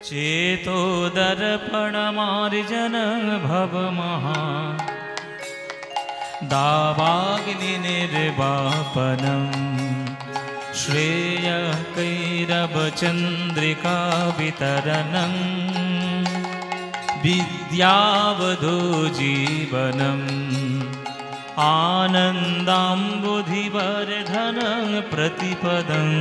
चेतो दर्पणमार्जन भवमहा दावाग्निर्वापनम् श्रेयः कैरवचन्द्रिका वितरणम् विद्यावधो जीवनम् आनन्दाम्बुधिवर्धनं प्रतिपदम्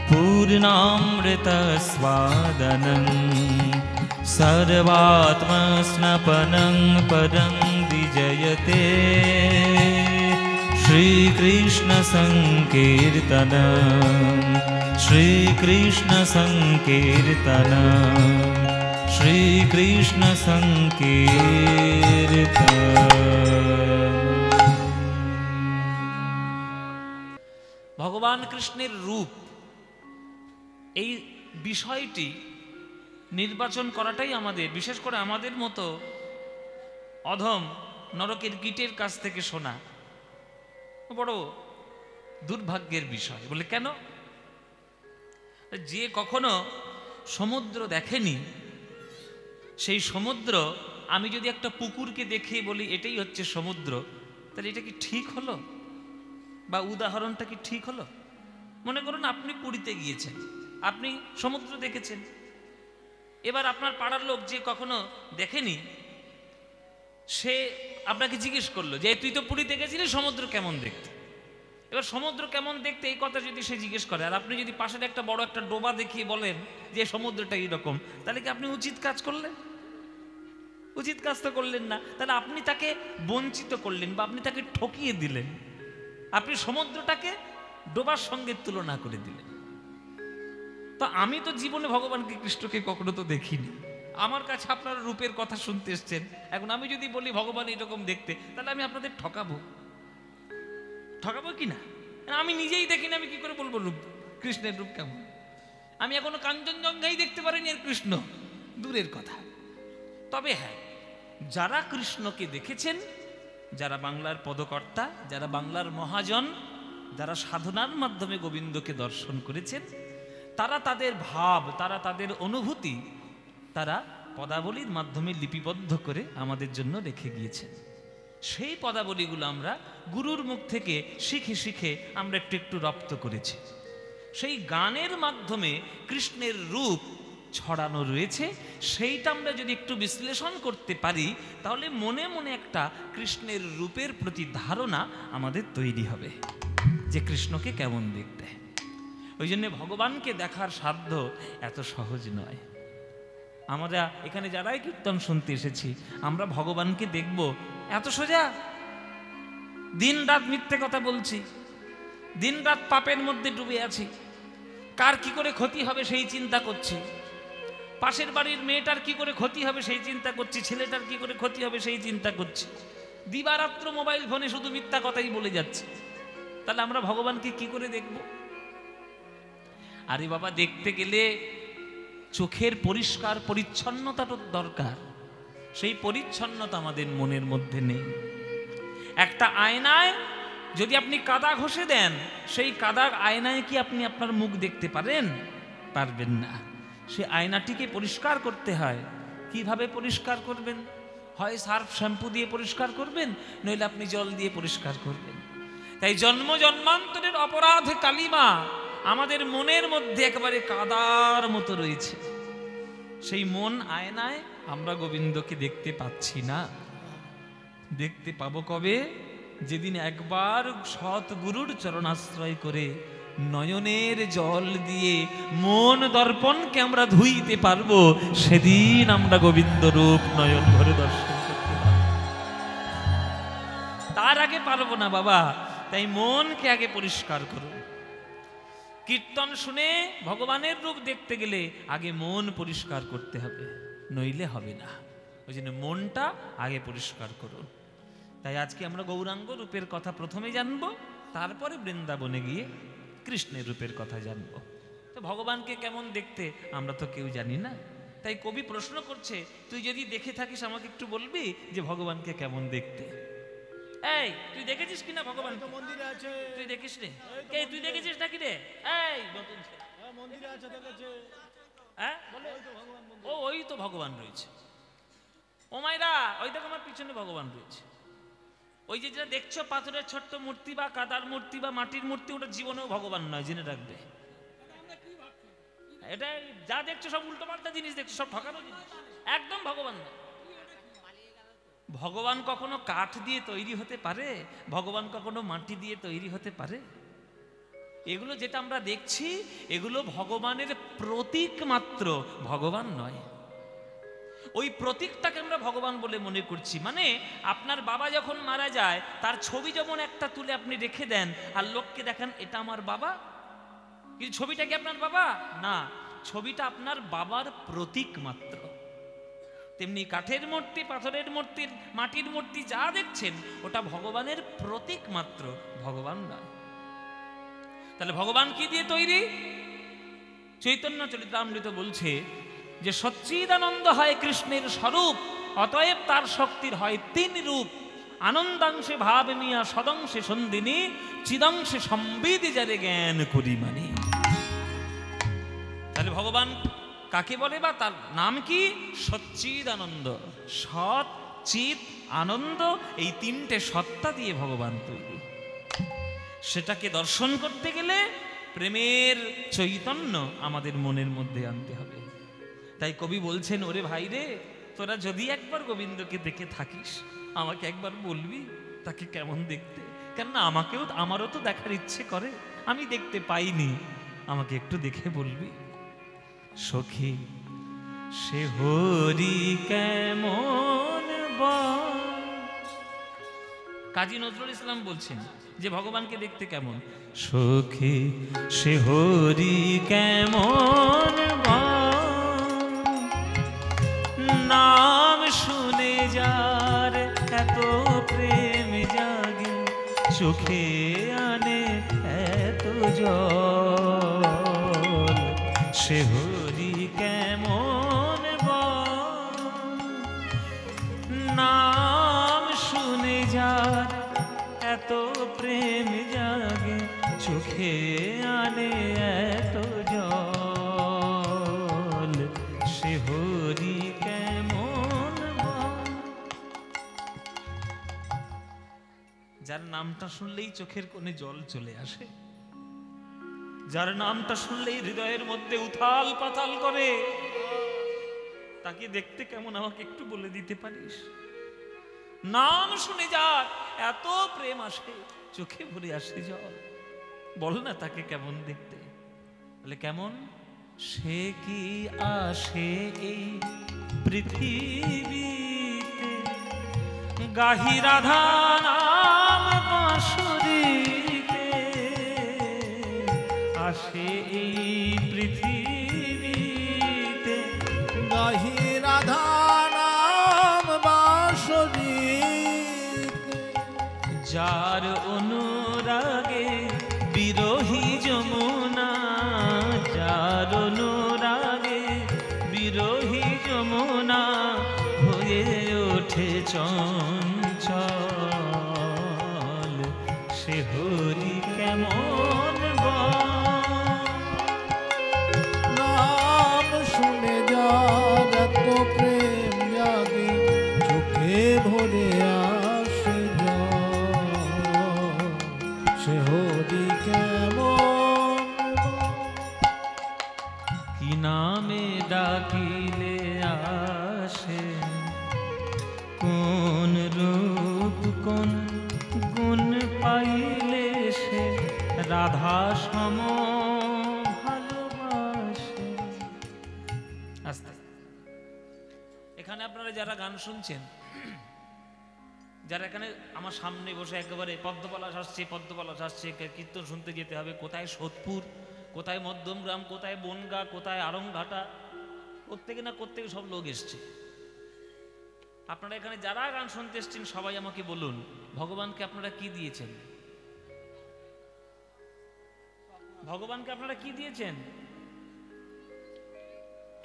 पूर्णामृतस्वादनं सर्वात्मस्नपनं परं विजयते श्रीकृष्णसङ्कीर्तनं श्रीकृष्णसङ्कीर्तनं श्रीकृष्णसङ्कीर्तनं। ভগবান কৃষ্ণের রূপ এই বিষয়টি নির্বাচন করাটাই আমাদের, বিশেষ করে আমাদের মতো অধম নরকের কীটের কাছ থেকে শোনা বড় দুর্ভাগ্যের বিষয়। বলে কেন? যে কখনো সমুদ্র দেখেনি, সেই সমুদ্র আমি যদি একটা পুকুরকে দেখে বলি এটাই হচ্ছে সমুদ্র, তাহলে এটা কি ঠিক হলো? বা উদাহরণটা কি ঠিক হলো? মনে করুন আপনি পুরীতে গিয়েছেন, আপনি সমুদ্র দেখেছেন, এবার আপনার পাড়ার লোক যে কখনো দেখেনি সে আপনাকে জিজ্ঞেস করলো যে তুই তো পুরীতে গেছিলি, সমুদ্র কেমন দেখতে? এবার সমুদ্র কেমন দেখতে এই কথা যদি সে জিজ্ঞেস করে, আর আপনি যদি পাশের একটা বড় একটা ডোবা দেখিয়ে বলেন যে সমুদ্রটা এইরকম, তাহলে কি আপনি উচিত কাজ করলেন? উচিত কাজ তো করলেন না। তাহলে আপনি তাকে বঞ্চিত করলেন বা আপনি তাকে ঠকিয়ে দিলেন, আপনি সমুদ্রটাকে ডোবার সঙ্গে তুলনা করে দিলেন। তো আমি তো জীবনে ভগবানকে কৃষ্ণকে কখনো তো দেখিনি, আমার কাছে আপনারা রূপের কথা শুনতে এসছেন, এখন আমি যদি বলি ভগবান এরকম দেখতে, তাহলে আমি আপনাদের ঠকাবো কি না? আমি নিজেই দেখিনি, আমি কি করে বলবো রূপ কৃষ্ণের রূপ কেমন? আমি এখনো কাঞ্চনজঙ্ঘাই দেখতে পারিনি, এর কৃষ্ণ দূরের কথা। তবে হ্যাঁ, যারা কৃষ্ণকে দেখেছেন, যারা বাংলার পদকর্তা, যারা বাংলার মহাজন, যারা সাধনার মাধ্যমে গোবিন্দকে দর্শন করেছেন, তারা তাদের ভাব, তারা তাদের অনুভূতি, তারা পদাবলীর মাধ্যমে লিপিবদ্ধ করে আমাদের জন্য রেখে গিয়েছেন। সেই পদাবলীগুলো আমরা গুরুর মুখ থেকে শিখে শিখে আমরা একটু একটু রপ্ত করেছি। সেই গানের মাধ্যমে কৃষ্ণের রূপ ছড়ানো রয়েছে, সেইটা আমরা যদি একটু বিশ্লেষণ করতে পারি, তাহলে মনে মনে একটা কৃষ্ণের রূপের প্রতি ধারণা আমাদের তৈরি হবে যে কৃষ্ণকে কেমন দেখতে। ওই জন্য ভগবানকে দেখার সাধ্য এত সহজ নয়। আমরা এখানে যারাই কীর্তন শুনতে এসেছি, আমরা ভগবানকে দেখব এত সোজা? দিন রাত মিথ্যে কথা বলছি, দিন রাত পাপের মধ্যে ডুবে আছি, কার কি করে ক্ষতি হবে সেই চিন্তা করছি, পাশের বাড়ির মেয়েটার কি করে ক্ষতি হবে সেই চিন্তা করছি, ছেলেটার কি করে ক্ষতি হবে সেই চিন্তা করছি, দিবারাত্র মোবাইল ফোনে শুধু মিথ্যা কথাই বলে যাচ্ছে। তাহলে আমরা ভগবানকে কি করে দেখব? আরে বাবা, দেখতে গেলে চোখের পরিষ্কার পরিচ্ছন্নতাটা দরকার। সেই পরিচ্ছন্নতা আমাদের মনের মধ্যে নেই। একটা আয়নায় যদি আপনি কাদা ঘষে দেন, সেই কাদা আয়নায় কি আপনি আপনার মুখ দেখতে পারেন? পারবেন না। সে আয়নাটিকে পরিষ্কার করতে হয়। কিভাবে পরিষ্কার করবেন? হয় সার্ফ শ্যাম্পু দিয়ে পরিষ্কার করবেন, নইলে আপনি জল দিয়ে পরিষ্কার করবেন। তাই জন্ম জন্মান্তরের অপরাধ কালিমা আমাদের মনের মধ্যে একেবারে কাদার মতো রয়েছে। সেই মন আয়নায় আমরা গোবিন্দকে দেখতে পাচ্ছি না। দেখতে পাবো কবে? যেদিন একবার সৎ গুরুর চরণাশ্রয় করে নয়নের জল দিয়ে মন দর্পণকে আমরা ধুইতে পারবো, সেদিন আমরা গোবিন্দ রূপ নয়ন ভরে দর্শন করতে পারবো। তার আগে পারবো না বাবা। তাই মনকে আগে পরিষ্কার করুন। কীর্তন শুনে ভগবানের রূপ দেখতে গেলে আগে মন পরিষ্কার করতে হবে, নইলে হবে না। ওই জন্য মনটা আগে পরিষ্কার করুন। তাই আজকে আমরা গৌরাঙ্গ রূপের কথা প্রথমে জানবো, তারপরে বৃন্দাবনে গিয়ে কৃষ্ণের রূপের কথা জানবো। তো ভগবানকে কেমন দেখতে আমরা তো কেউ জানি না। তাই কবি প্রশ্ন করছে, তুই যদি দেখে থাকিস আমাকে একটু বলবি যে ভগবানকে কেমন দেখতে? এই তুই দেখেছিস কিনা ভগবান? মন্দিরে আছে। তুই দেখিস রে? কে তুই দেখেছিস নাকি রে? এই নতুন মন্দিরে আছে, দেখেছে। ভগবান রয়েছে। ও মায়েরা, ওই দেখো আমার পিছনে ভগবান রয়েছে। ওই যে যেটা দেখছো পাথরের ছোট্ট মূর্তি বা কাদার মূর্তি বা মাটির মূর্তি, ওটা জীবনেও ভগবান নয়, জেনে রাখবে। এটা যা দেখছো সব উল্টো পাল্টা জিনিস দেখছো, সব ঠকানো জিনিস, একদম ভগবান নয়। ভগবান কখনো কাঠ দিয়ে তৈরি হতে পারে? ভগবান কখনো মাটি দিয়ে তৈরি হতে পারে? এগুলো যেটা আমরা দেখছি এগুলো ভগবানের প্রতীক মাত্র, ভগবান নয়। ওই প্রতীকটাকে আমরা ভগবান বলে মনে করছি। মানে আপনার বাবা যখন মারা যায় তার ছবি যেমন একটা তুলে আপনি রেখে দেন আর লোককে দেখান এটা আমার বাবা, কিন্তু ছবিটা কি আপনার বাবা? না, ছবিটা আপনার বাবার প্রতীক মাত্র। তেমনি কাঠের মূর্তি, পাথরের মূর্তি, মাটির মূর্তি যা দেখছেন ওটা ভগবানের প্রতীক মাত্র, ভগবান নয়। তাহলে ভগবান কি দিয়ে তৈরি? চৈতন্য চরিতামৃত বলছে যে সচ্চিদানন্দ হয় কৃষ্ণের স্বরূপ, অতএব তার শক্তির হয় তিন রূপ। আনন্দাংশে ভাব মিয়া, সদংশে সন্দিনী, চিদংশে সম্বিদি যারে জ্ঞান করি মানি। তাহলে ভগবান কাকে বলে বা তার নাম কি? সচ্চিদানন্দ। সৎ, চিত, আনন্দ, এই তিনটে সত্তা দিয়ে ভগবান তৈরি। সেটাকে দর্শন করতে গেলে প্রেমের চৈতন্য আমাদের মনের মধ্যে আনতে হবে। তাই কবি বলছেন, ওরে ভাই রে, তোরা যদি একবার গোবিন্দকে দেখে থাকিস আমাকে একবার বলবি তাকে কেমন দেখতে। কেননা আমারও তো দেখার ইচ্ছে করে, আমি দেখতে পাইনি, আমাকে একটু দেখে বলবি। সখী সে হরি কেমন কাজী নজরুল ইসলাম বলছেন যে ভগবানকে দেখতে কেমন। সখী সে হরি কেমন নাম শুনে যার এত প্রেম জাগে, চোখে আনে এত জল। সে হরি কেমন নাম শুনে যার এত প্রেম জাগে, চোখে আনে এত জল। সে হরি কেমন। যার নামটা শুনলেই চোখের কোণে জল চলে আসে, যার নামটা শুনলেই হৃদয়ের মধ্যে উথাল পাতাল করে, তাকে দেখতে কেমন আমাকে একটু বলে দিতে পারিস? নাম শুনে যার এত প্রেম আসে, চোখে ভরে আসে জল, বল না তাকে কেমন দেখতে? বলে কেমন? সে কি আসে এই পৃথিবীতে, গাহি রাধা নাম বাঁশুরিতে, আসে এই পৃথিবীতে, গাহি রাধা নাম বাঁশুরিতে, যার অনুরাগে বিরোহী যমুনা, যার অনুরাগে বিরোহী যমুনা হয়ে ওঠে চঞ্চল। সে হরি কেমন নাম শুনে যার এত প্রেম জাগে, চোখে ভরে আসে জল। সে হরি কেমন। কি নামে ডাকিলে আসে, কোন রূপ কোন গুণ পাইলে সে রাধা সম ভালোবাসে। আস্তে এখানে আপনারা যারা গান শুনছেন, যারা এখানে আমার সামনে বসে একেবারে পদ্মপলাশ আসছে, পদ্মপলাশ আসছে, কীর্তন শুনতে যেতে হবে, কোথায় সোদপুর, কোথায় মধ্যমগ্রাম, কোথায় বনগা, কোথায় আরংঘাটা, প্রত্যেকে না প্রত্যেকে সব লোক এসছে। আপনারা এখানে যারা গান শুনতে এসছেন সবাই আমাকে বলুন, ভগবানকে আপনারা কি দিয়েছেন? ভগবানকে আপনারা কি দিয়েছেন?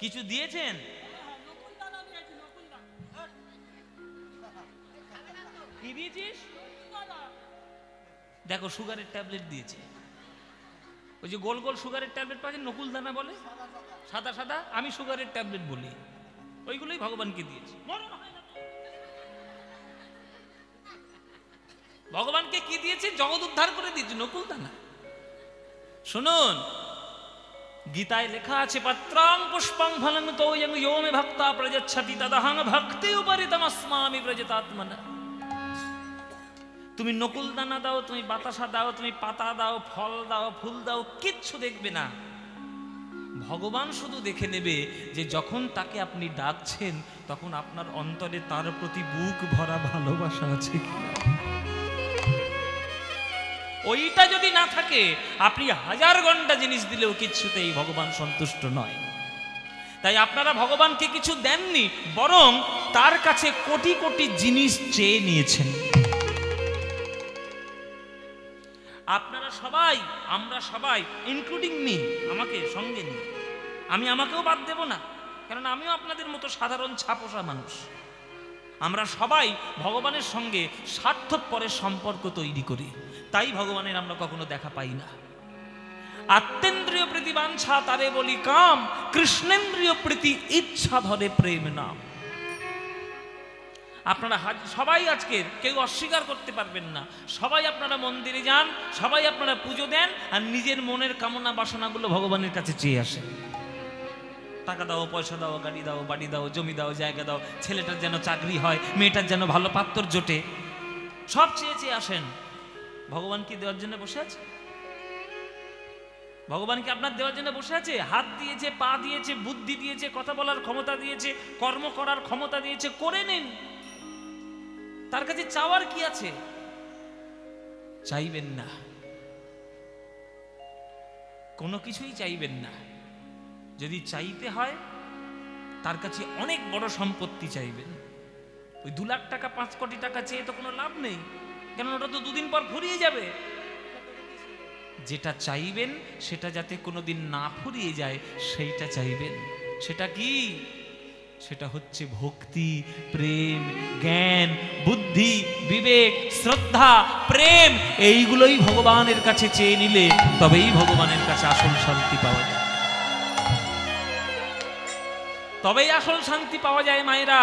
কিছু দিয়েছেন? কি দিয়েছিস? দেখো সুগারের ট্যাবলেট দিয়েছে, ওই যে গোল গোল সুগারের ট্যাবলেট পাচ্ছেন, নকুল দানা বলে, সাদা সাদা, আমি সুগারের ট্যাবলেট বলি। ওইগুলোই ভগবানকে দিয়েছে। ভগবানকে কি দিয়েছে? জগৎ উদ্ধার করে দিয়েছে, নকুল দানা। শুনুন, গীতায় লেখা আছে, পত্রাং পুষ্পং ফলং তোয়ং यो मे ভক্তা প্রযচ্ছতি তদহং ভক্তি উপরিতমস্মামি ব্রজতাত্মনা। তুমি নকুল দানা দাও, তুমি বাতাসা দাও, তুমি পাতা দাও, ফল দাও, ফুল দাও, কিচ্ছু দেখবে না। ভগবান শুধু দেখে নেবে যে যখন তাকে আপনি ডাকছেন তখন আপনার অন্তরে তার প্রতি বুক ভরা ভালোবাসা আছে কিনা। ওইটা যদি না থাকে, আপনি 1000 ঘন্টা জিনিস দিলেও কিচ্ছুতেই ভগবান সন্তুষ্ট নয়। তাই আপনারা ভগবানকে কিছু দেননি, বরং তার কাছে কোটি কোটি জিনিস চেয়ে নিয়েছেন। আপনারা সবাই, আমরা সবাই, ইনক্লুডিং মি, আমাকে সঙ্গে নিয়ে, আমি আমাকেও বাদ দেব না, কারণ আমিও আপনাদের মতো সাধারণ ছাপোষা মানুষ। আমরা সবাই ভগবানের সঙ্গে স্বার্থপরের সম্পর্ক তৈরি করি, তাই ভগবানের আমরা কখনো দেখা পাই না। আত্মেন্দ্রিয় প্রীতি বাঞ্ছা তারে বলি কাম, কৃষ্ণেন্দ্রিয় প্রীতি ইচ্ছা ধরে প্রেম নাম। আপনারা সবাই আজকে কেউ অস্বীকার করতে পারবেন না, সবাই আপনারা মন্দিরে যান, সবাই আপনারা পুজো দেন, আর নিজের মনের কামনা বাসনাগুলো ভগবানের কাছে চেয়ে আসেন। টাকা দাও, পয়সা দাও, গাড়ি দাও, বাড়ি দাও, জমি দাও, জায়গা দাও, ছেলেটার যেন চাকরি হয়, মেয়েটার যেন ভালো পাত্র জোটে, সব চেয়ে চেয়ে আসেন। ভগবান কি দেওয়ার জন্য বসে আছে? ভগবান কি আপনার দেওয়ার জন্য বসে আছে? হাত দিয়েছে, পা দিয়েছে, বুদ্ধি দিয়েছে, কথা বলার ক্ষমতা দিয়েছে, কর্ম করার ক্ষমতা দিয়েছে, করে নিন। তার কাছে চাওয়ার কি আছে? চাইবেন না, কোনো কিছুই চাইবেন না। যদি চাইতে হয় তার কাছে অনেক বড় সম্পত্তি চাইবেন। ওই 2 লাখ টাকা, 5 কোটি টাকা চেয়ে তো কোনো লাভ নেই, কেন ওটা তো 2 দিন পর ফুরিয়ে যাবে। যেটা চাইবেন সেটা যাতে কোনোদিন না ফুরিয়ে যায় সেইটা চাইবেন। সেটা কি? সেটা হচ্ছে ভক্তি, প্রেম, জ্ঞান, বুদ্ধি, বিবেক, শ্রদ্ধা, প্রেম। এইগুলোই ভগবানের কাছে চেয়ে নিলে তবেই ভগবানের কাছে আসল শান্তি পাওয়া যায়, তবেই আসল শান্তি পাওয়া যায়। মায়েরা,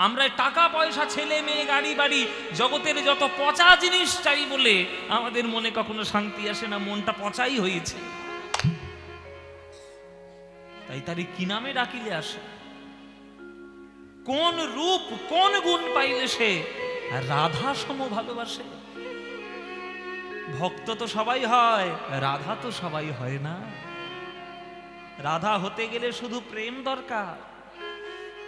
আমরা টাকা পয়সা, ছেলে মেয়ে, গাড়ি বাড়ি, জগতের যত পচা জিনিস চাই বলে আমাদের মনে কখনো শান্তি আসে না, মনটা পচাই হয়েছে। তাই তারে কি নামে ডাকিলে আসে? কোন রূপ, কোন গুণ পাইলে সে রাধা সম ভালোবাসে? ভক্ত তো সবাই হয়, রাধা তো সবাই হয় না। রাধা হতে গেলে শুধু প্রেম দরকার।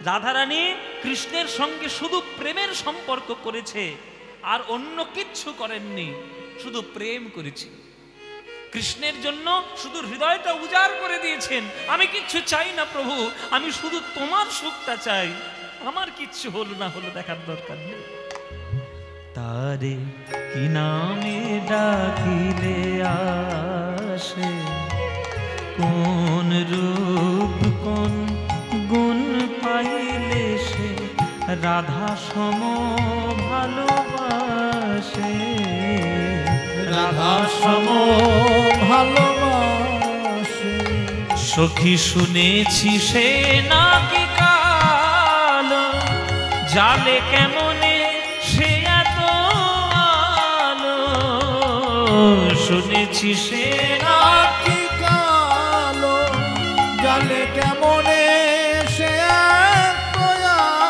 রাধারানী কৃষ্ণের সঙ্গে শুধু প্রেমের সম্পর্ক করেছে, আর অন্য কিচ্ছু করেননি, শুধু প্রেম করেছে। কৃষ্ণের জন্য শুধু হৃদয়টা উজাড় করে দিয়েছেন। আমি কিচ্ছু চাই না প্রভু, আমি শুধু তোমার সুখটা চাই, আমার কিচ্ছু হলো না হলো দেখার দরকার নেই। তারে কি নামে ডাকিলে আসে, কোন রূপ কোন গুণ পাইলে সে রাধা সম ভালোবাসে, রাধা সম ভালোবাসে। সখী শুনেছি সে নাকি কালো, জালে কেমনে সে এত আলো। শুনেছি সে নাকি কালো, জালে কেমনে সে এত আলো।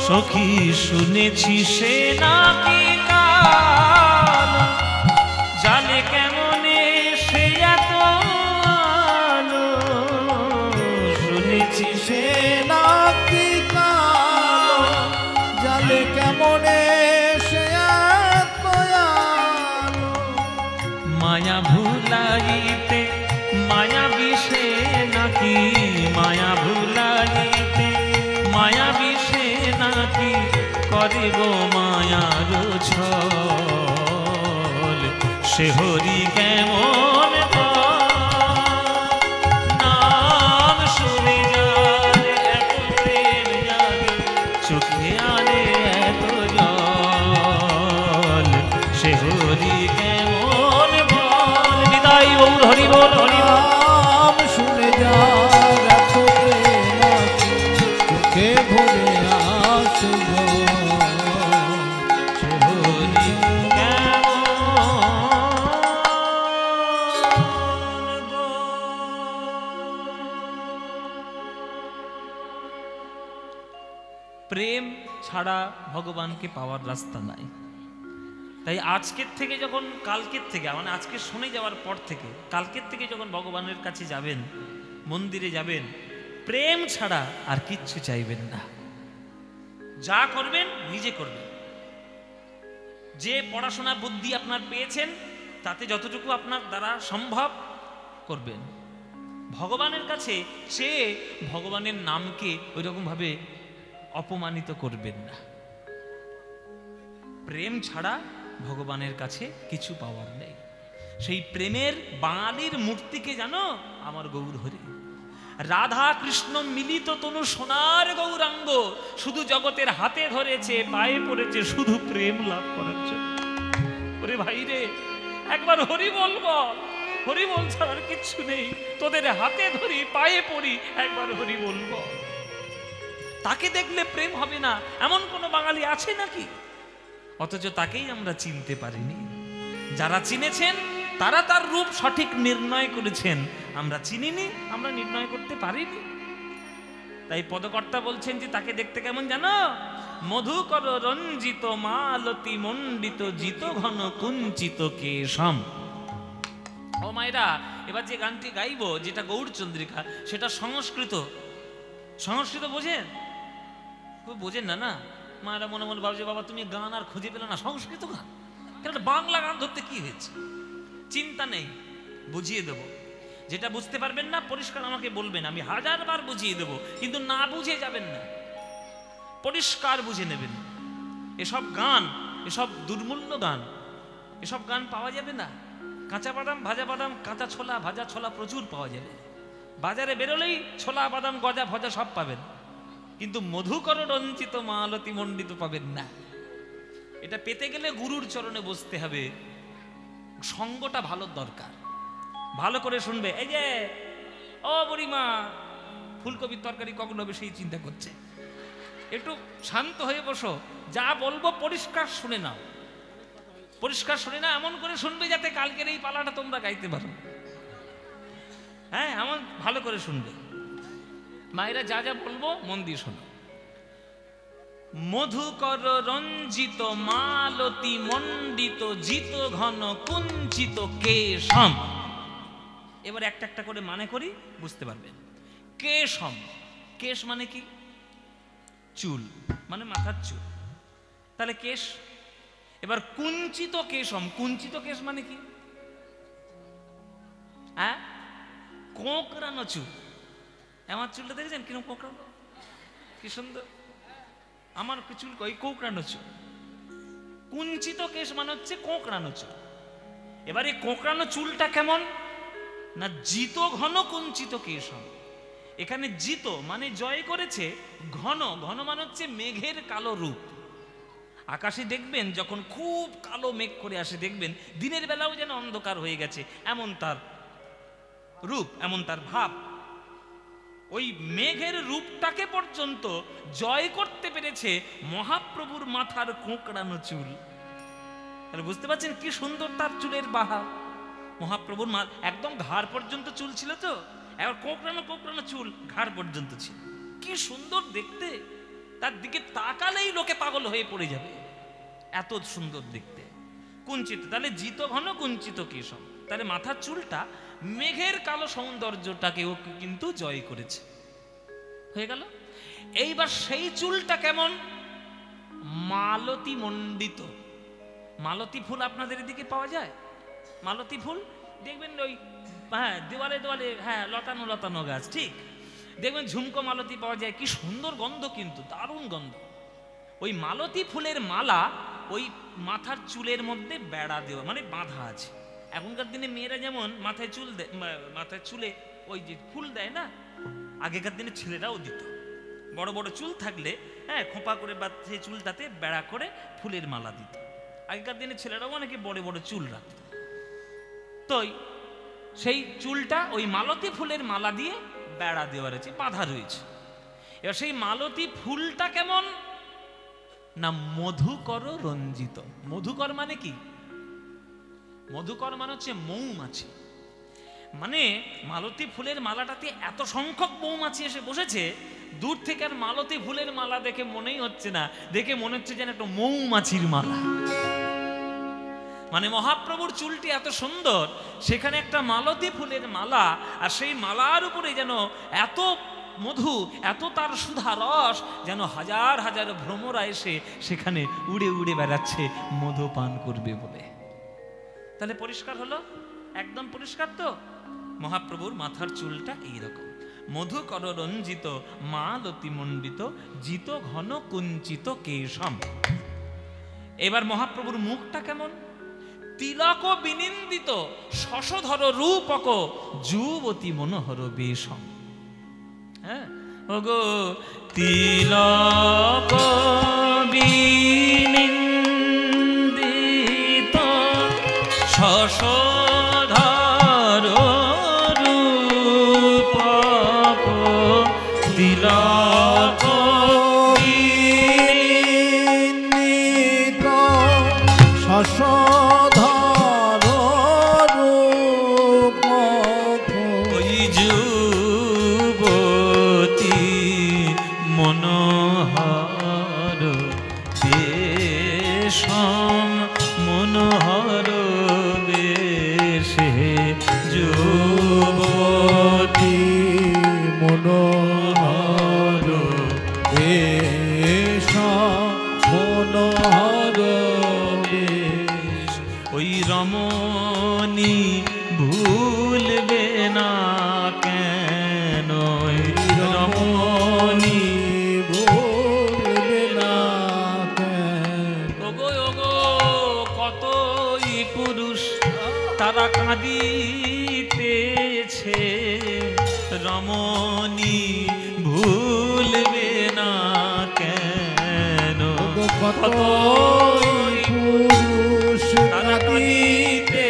সখী শুনেছি সে নাকি কালো, জালে কেমনে সে এত আলো। শুনেছি সে নাকি কালো, জালে কেমনে সে এত আলো। মায়া ভুলাইতে মায়া বিষে নাকি, মায়া ভুলাইতে মায়া বিষে নাকি করিব মায়ার ছল। সে হরি কেমন নাম শুনে যায় এত প্রেম জাগে, চোখে আনে এত জল। সে হরি কেমন বল। নিতাই গৌর হরি বল, হরি বল। নাম শুনে যার এত প্রেম আছে, প্রেম ছাড়া ভগবানকে পাওয়ার রাস্তা নাই। তাই আজকের থেকে যখন কালকের থেকে মানে আজকে শুনে যাওয়ার পর থেকে কালকের থেকে যখন ভগবানের কাছে যাবেন, মন্দিরে যাবেন, প্রেম ছাড়া আর কিচ্ছু চাইবেন না। যা করবেন নিজে করবেন। যে পড়াশোনা বুদ্ধি আপনার পেয়েছেন তাতে যতটুকু আপনার দ্বারা সম্ভব করবেন। ভগবানের কাছে চেয়ে ভগবানের নামকে ওইরকম ভাবে অপমানিত করবেন না। প্রেম ছাড়া ভগবানের কাছে কিছু পাওয়ার নেই। সেই প্রেমের বাঙালির মূর্তিকে জানো? আমার গৌর হরি। রাধা কৃষ্ণ মিলিত তনু সোনার গৌরাঙ্গ, শুধু জগতের হাতে ধরেছে, পায়ে পড়েছে শুধু প্রেম লাভ করার জন্য। ওরে ভাই রে, একবার হরি বল বল, হরি বল ছাড়ার কিচ্ছু নেই। তোদের হাতে ধরি, পায়ে পড়ি, একবার হরি বল বল। তাকে দেখলে প্রেম হবে না এমন কোন বাঙালি আছে নাকি? অথচ তাকেই আমরা চিনতে পারিনি। যারা চিনেছেন তারা তার রূপ সঠিক নির্ণয় করেছেন, আমরা চিনিনি, আমরা নির্ণয় করতে পারিনি। তাই পদকর্তা বলছেন যে তাকে দেখতে কেমন জানো? মধুকর রঞ্জিত মালতি মণ্ডিত জিত ঘন কুঞ্চিত কেশম। ও মায়েরা, এবার যে গানটি গাইবো, যেটা গৌরচন্দ্রিকা, সেটা সংস্কৃত। সংস্কৃত বোঝেন? বোঝেন না? না মায়েরা মনে মনে ভাবছে বাবা তুমি গান আর খুঁজে পেলে না, সংস্কৃত গান কেন? বাংলা গান ধরতে কি হয়েছে? চিন্তা নেই, বুঝিয়ে দেব। যেটা বুঝতে পারবেন না পরিষ্কার আমাকে বলবেন, আমি 1000 বার বুঝিয়ে দেব, কিন্তু না বুঝে যাবেন না, পরিষ্কার বুঝে নেবেন। এসব গান, এসব দুর্মূল্য গান, এসব গান পাওয়া যাবে না। কাঁচা বাদাম, ভাজা বাদাম, কাঁচা ছোলা, ভাজা ছোলা প্রচুর পাওয়া যাবে। বাজারে বেরোলেই ছোলা, বাদাম, গজা, ভজা সব পাবেন, কিন্তু মধুকর রঞ্জিত মালতি মণ্ডিত পাবেন না। এটা পেতে গেলে গুরুর চরণে বসতে হবে। সঙ্গটা ভালো দরকার। ভালো করে শুনবে। এই যে ও বুড়িমা, ফুলকপির তরকারি কখন হবে সেই চিন্তা করছে, একটু শান্ত হয়ে বসো। যা বলবো পরিষ্কার শুনে নাও, পরিষ্কার শুনে না, এমন করে শুনবে যাতে কালকের এই পালাটা তোমরা গাইতে পারো। হ্যাঁ, এমন ভালো করে শুনবে। মায়েরা যা যা বলবো মন দিয়ে শোনো। মধুকর রঞ্জিত মালতি মণ্ডিত জিত ঘন কুঞ্চিত কেশম। এবার একটা একটা করে মানে করি, বুঝতে পারবেন। কেশম, কেশ মানে কি? চুল, মানে মাথার চুল, তাহলে কেশ। এবার কুঞ্চিত কেশম, কুঞ্চিত কেশ মানে কি? হ্যাঁ, কোঁকড়ানো চুল। আমার চুলটা দেখেছেন কিরকম কোঁকড়ানো? কি সুন্দর আমার চুল, ওই কোঁকড়ানো চুল। কুঞ্চিত কেশ মানে হচ্ছে কোঁকড়ানো চুল। এবার এই কোঁকড়ানো চুলটা কেমন না? জিত ঘন কুঞ্চিত কেশম। এখানে জিত মানে জয় করেছে, ঘন, ঘন মানে হচ্ছে মেঘের কালো রূপ। আকাশে দেখবেন যখন খুব কালো মেঘ করে আসে, দেখবেন দিনের বেলাও যেন অন্ধকার হয়ে গেছে, এমন তার রূপ, এমন তার ভাব। ওই মেঘের রূপটাকে পর্যন্ত জয় করতে পেরেছে মহাপ্রভুর মাথার কোঁকড়ানো চুল। তাহলে বুঝতে পারছেন কি সুন্দর তার চুলের বাহা। মহাপ্রভুর একদম ঘাড় পর্যন্ত চুল ছিল, তো এবার কোঁকড়ানো কোঁকড়ানো চুল ঘাড় পর্যন্ত ছিল। কি সুন্দর দেখতে, তার দিকে তাকালেই লোকে পাগল হয়ে পড়ে যাবে, এত সুন্দর দেখতে। কুঞ্চিত, তাহলে জিত ঘন কুঞ্চিত কেশম, তাহলে মাথার চুলটা মেঘের কালো সৌন্দর্যটাকেও কিন্তু জয় করেছে। হয়ে গেল। এইবার সেই চুলটা কেমন? মালতী মণ্ডিত। মালতী ফুল আপনাদের এদিকে পাওয়া যায়? মালতী ফুল দেখবেন ওই, হ্যাঁ, দেওয়ালে দেওয়ালে, হ্যাঁ, লতানো লতানো গাছ, ঠিক। দেখবেন ঝুমকো মালতী পাওয়া যায়, কি সুন্দর গন্ধ, কিন্তু দারুণ গন্ধ। ওই মালতী ফুলের মালা ওই মাথার চুলের মধ্যে বেড়া দেওয়া, মানে বাঁধা আছে। এখনকার দিনে মেয়েরা যেমন মাথায় চুল দেয়, মাথায় চুলে ওই যে ফুল দেয় না, আগেকার দিনে ছেলেরাও দিত। বড় বড় চুল থাকলে, হ্যাঁ, খোঁপা করে বা সেই চুলটাতে বেড়া করে ফুলের মালা দিত। আগেকার দিনে ছেলেরাও অনেকে বড় বড় চুল রাখত। তো সেই চুলটা ওই মালতী ফুলের মালা দিয়ে বেড়া দেওয়া রয়েছে, বাঁধা রয়েছে। এবার সেই মালতী ফুলটা কেমন না? মধুকর রঞ্জিত। মধুকর মানে কি? মধুকর মানে হচ্ছে মৌমাছি। মানে মালতী ফুলের মালাটাতে এত সংখ্যক মৌমাছি এসে বসেছে, দূর থেকে আর মালতী ফুলের মালা দেখে মনেই হচ্ছে না, দেখে মনে হচ্ছে যেন একটা মৌমাছির মালা। মানে মহাপ্রভুর চুলটি এত সুন্দর, সেখানে একটা মালতী ফুলের মালা, আর সেই মালার উপরে যেন এত মধু, এত তার সুধা রস, যেন হাজার হাজার ভ্রমরা এসে সেখানে উড়ে উড়ে বেড়াচ্ছে মধু পান করবে বলে। তাহলে পরিষ্কার হলো, একদম পরিষ্কার তো। মহাপ্রভুর মাথার চুলটা এইরকম, মধু কর রঞ্জিত মালতী মণ্ডিত জিত ঘন কুঞ্চিত কেশম। এবার মহাপ্রভুর মুখটা কেমন? তিলক বিনিন্দিত শশধর রূপক যুবতী মনোহর বেশম। হ্যাঁ ওগো তিলক বিনিন্দিত শশধর রূপক তিলক বিনিন্দিত শশধর রূপক ওই যুবতী মনোহর বেশম, মনোহর বেশে যুবতী মনোহর বেশ মনোহর বেশ। ওই রমণী ভুলবে না কেন, ওই রমণী ভুলবে না কেন। ওগো ওগো কতই পুরুষ তারা কাঁদিতেছে, রমণী ভুলবে না কেন। কতই পুরুষ তারা কাঁদিতে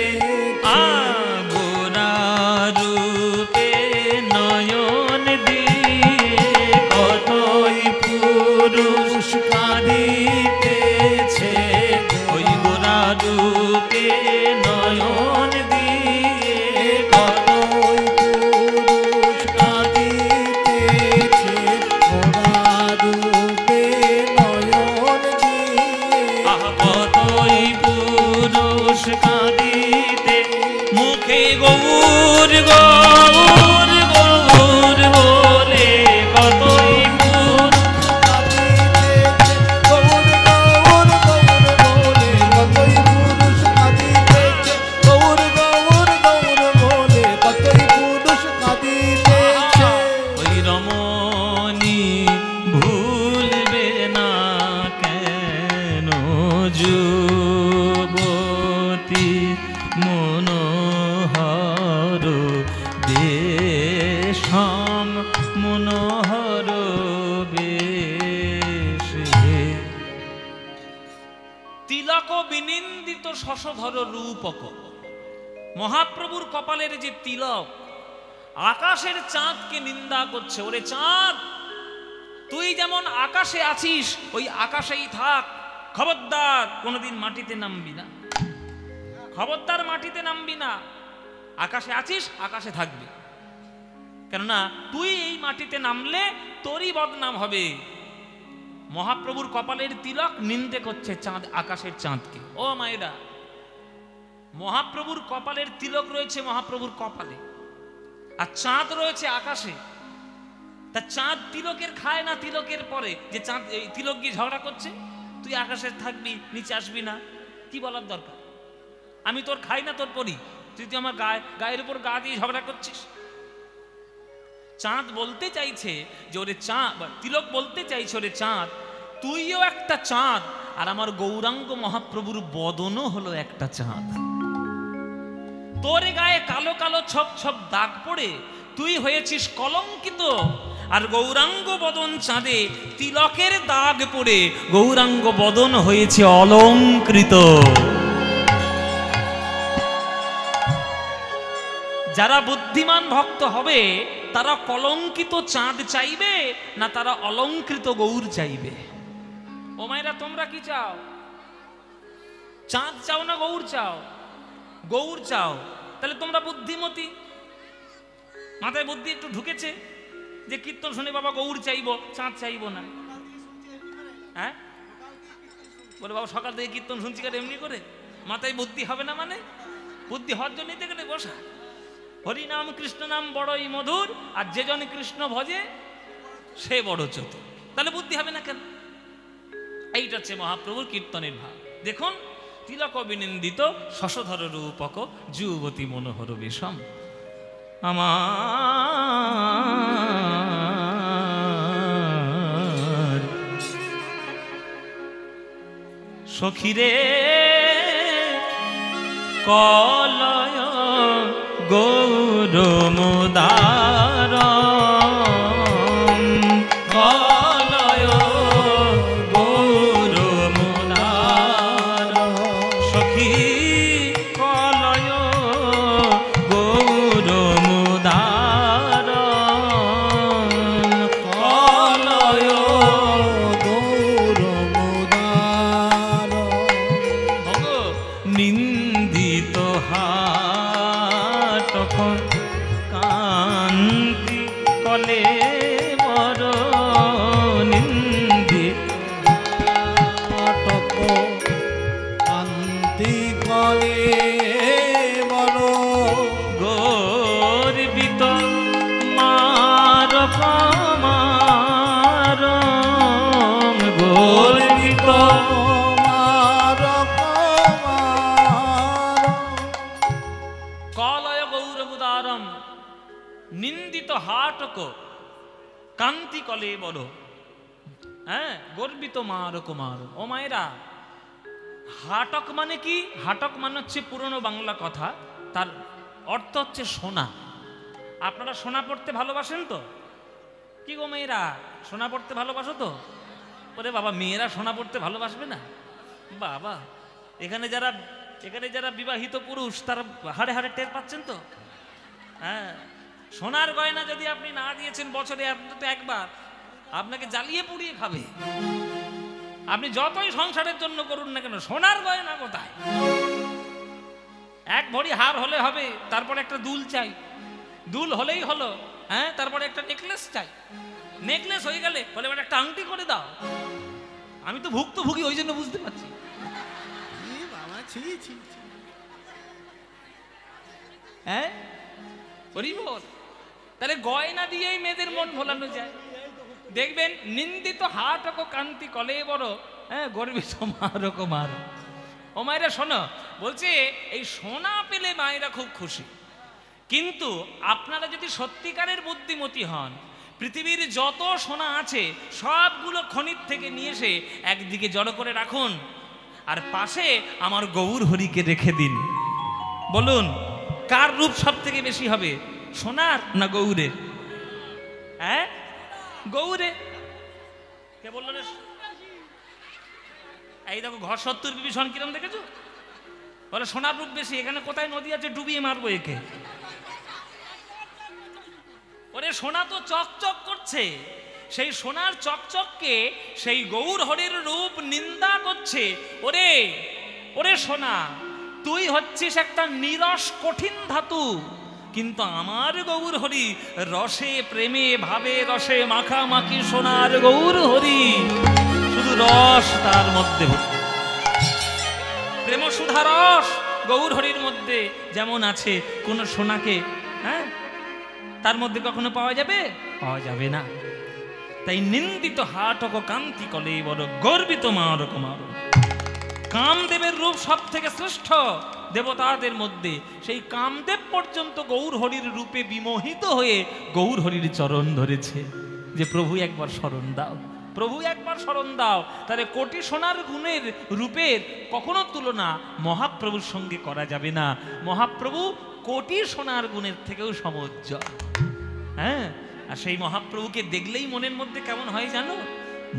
আগোরা রূপে নয়ন দিয়ে, কতই পুরুষ কাঁদিতেছে ওই গোরা রূপে নয়ন দিয়ে, কতই পুরুষ কাঁদিতেছে ওরা রূপে নয়ন দিয়ে। কতই পুরুষ কাঁদিতে মুখে গৌর গৌর গৌর বলে, কতই পুরুষ গৌর গৌর গৌর বলে, কতই পুরুষ কাঁদিতেছে গৌর গৌর গৌর বলে, কতই পুরুষ কাঁদিতেছে। ওই রমণী ভুলবে না কেন, যুবতী মনোহর বেশম, মনোহর বেশে। তিলক বিনিন্দিত শশধর রূপক। মহাপ্রভুর কপালের যে তিলক, আকাশের চাঁদকে নিন্দা করছে। ওরে চাঁদ, তুই যেমন আকাশে আছিস ওই আকাশেই থাক, খবরদার কোনোদিন মাটিতে নামবি না, খবরদার মাটিতে নামবি না। আকাশে আছিস, আকাশে থাকবি, কেননা তুই এই মাটিতে নামলে তোরই বদনাম হবে। মহাপ্রভুর কপালের তিলক নিন্দে করছে চাঁদ, আকাশের চাঁদকে। ও মায়েরা, মহাপ্রভুর কপালের তিলক রয়েছে মহাপ্রভুর কপালে, আর চাঁদ রয়েছে আকাশে। তা চাঁদ তিলকের খায় না তিলকের পরে, যে চাঁদ এই তিলক গিয়ে ঝগড়া করছে, তুই আকাশে থাকবি নিচে আসবি না, কি বলার দরকার? আমি তোর খাই না তোর পরি, তুই আমার গায়ের উপর গা দিয়ে ঝগড়া করছিস। চাঁদ বলতে চাইছে যে ওরে চাঁদ, তিলক বলতে চাইছে ওরে চাঁদ, তুইও একটা চাঁদ, আর আমার গৌরাঙ্গ মহাপ্রভুর বদনও হলো একটা চাঁদ। তোর গায়ে কালো কালো ছপ ছপ দাগ পড়ে তুই হয়েছিস কলঙ্কিত, আর গৌরাঙ্গ বদন চাঁদে তিলকের দাগ পড়ে গৌরাঙ্গ বদন হয়েছে অলঙ্কৃত। যারা বুদ্ধিমান ভক্ত হবে তারা কলঙ্কিত চাঁদ চাইবে না তারা অলঙ্কৃত গৌর চাইবে? ও মায়েরা, তোমরা কি চাও? চাঁদ চাও না গৌর চাও? গৌর চাও। তাহলে তোমরা বুদ্ধিমতী, মাথায় বুদ্ধি একটু ঢুকেছে যে কীর্তন শুনে বাবা গৌর চাইবো, চাঁদ চাইবো না। হ্যাঁ, বলে বাবা সকাল থেকে কীর্তন শুনছি কার এমনি করে, মাথায় বুদ্ধি হবে না? মানে বুদ্ধি হওয়ার জন্য গেলে বসা। হরিনাম কৃষ্ণ নাম বড়ই মধুর, আর যে জন কৃষ্ণ ভজে সে বড় চতুর। তাহলে বুদ্ধি হবে না কেন? এইটা হচ্ছে মহাপ্রভুর কীর্তনের ভাব। দেখুন, তিলক বিনিন্দিত শশধর রূপক যুবতী মনোহর বেশম। আমার সখীরে কলয় গৌর মুদার, কলয় গৌর মুদার, সখী কলয় গৌর মুদার, কলয় গৌর মুদার। নিন্দিত হাটক কান্তি কলে বর, নিন্দিত হাটক কান্তি কলে বর, গর্বিত মার কমার, গর্বিত মার কমার। কলয় গৌরবুদারম নিন্দিত হাটক কান্তি কলে বড়। হ্যাঁ, গর্বিত মার কুমার। ও মায়েরা, হাটক মানে কি? হাটক মানে হচ্ছে পুরনো বাংলা কথা, তার অর্থ হচ্ছে সোনা। আপনারা সোনা পড়তে ভালোবাসেন তো? কি গো মেয়েরা, সোনা পড়তে ভালোবাসো তো? ওরে বাবা, মেয়েরা সোনা পড়তে ভালোবাসবে না? বাবা, এখানে যারা বিবাহিত পুরুষ তারা হাড়ে হাড়ে টের পাচ্ছেন তো? হ্যাঁ, সোনার গয়না যদি আপনি না দিয়েছেন বছরে অন্তত একবার, আপনাকে জ্বালিয়ে পুড়িয়ে খাবে। আপনি যতই সংসারের জন্য করুন না কেন, সোনার গয়না কোথায়? এক ভরি হার হলে হবে, তারপরে একটা দুল চাই, দুল হলেই হলো। হ্যাঁ, তারপরে একটা নেকলেস চাই, নেকলেস হয়ে গেলে বলে এবার একটা আংটি করে দাও। আমি তো ভুক্তভোগী, ওই জন্য বুঝতে পারছি। বাবা, ছি ছি। হ্যাঁ, হরিবল। তাহলে গয়না দিয়েই মেয়েদের মন ভোলানো যায়। দেখবেন, নিন্দিত হাটক কান্তি কলে বড়, হ্যাঁ, গর্বিত মারক মার। ও মায়েরা শোনো, বলছে এই সোনা পেলে মায়েরা খুব খুশি। কিন্তু আপনারা যদি সত্যিকারের বুদ্ধিমতী হন, পৃথিবীর যত সোনা আছে সবগুলো খনির থেকে নিয়ে এসে একদিকে জড়ো করে রাখুন, আর পাশে আমার গৌর হরিকে রেখে দিন। বলুন, কার রূপ সব থেকে বেশি হবে, সোনার না গৌরের? হ্যাঁ, গৌরে। কে বললো রে? এই দেখো, ঘর 70 বিভীষণ কিরম দেখেছো? বলে সোনার রূপ বেশি। এখানে কোথায় নদী আছে, ডুবিয়ে মারবো একে। ওরে, সোনা তো চকচক করছে, সেই সোনার চকচককে সেই গৌর হরির রূপ নিন্দা করছে। ওরে ওরে সোনা, তুই হচ্ছিস একটা নিরস কঠিন ধাতু, কিন্তু আমার গৌর হরি রসে প্রেমে ভাবে রসে মাখামাখি। সোনার গৌর হরি শুধু রস তার মধ্যে, প্রেম সুধা রস গৌর হরির মধ্যে যেমন আছে, কোন সোনাকে হ্যাঁ তার মধ্যে কখনো পাওয়া যাবে? পাওয়া যাবে না। তাই নিন্দিত হাটক কান্তি কলে বড়, গর্বিত মার কুমার। কামদেবের রূপ সব থেকে শ্রেষ্ঠ দেবতাদের মধ্যে। সেই কামদেব পর্যন্ত গৌর হরির রূপে বিমোহিত হয়ে গৌর হরির চরণ ধরেছে যে প্রভু একবার শরণ দাও, প্রভু একবার শরণ দাও। তাহলে কোটি সোনার গুণের রূপের কখনো তুলনা মহাপ্রভুর সঙ্গে করা যাবে না। মহাপ্রভু কোটি সোনার গুণের থেকেও সমুজ্জ্বল। হ্যাঁ, আর সেই মহাপ্রভুকে দেখলেই মনের মধ্যে কেমন হয় জানো?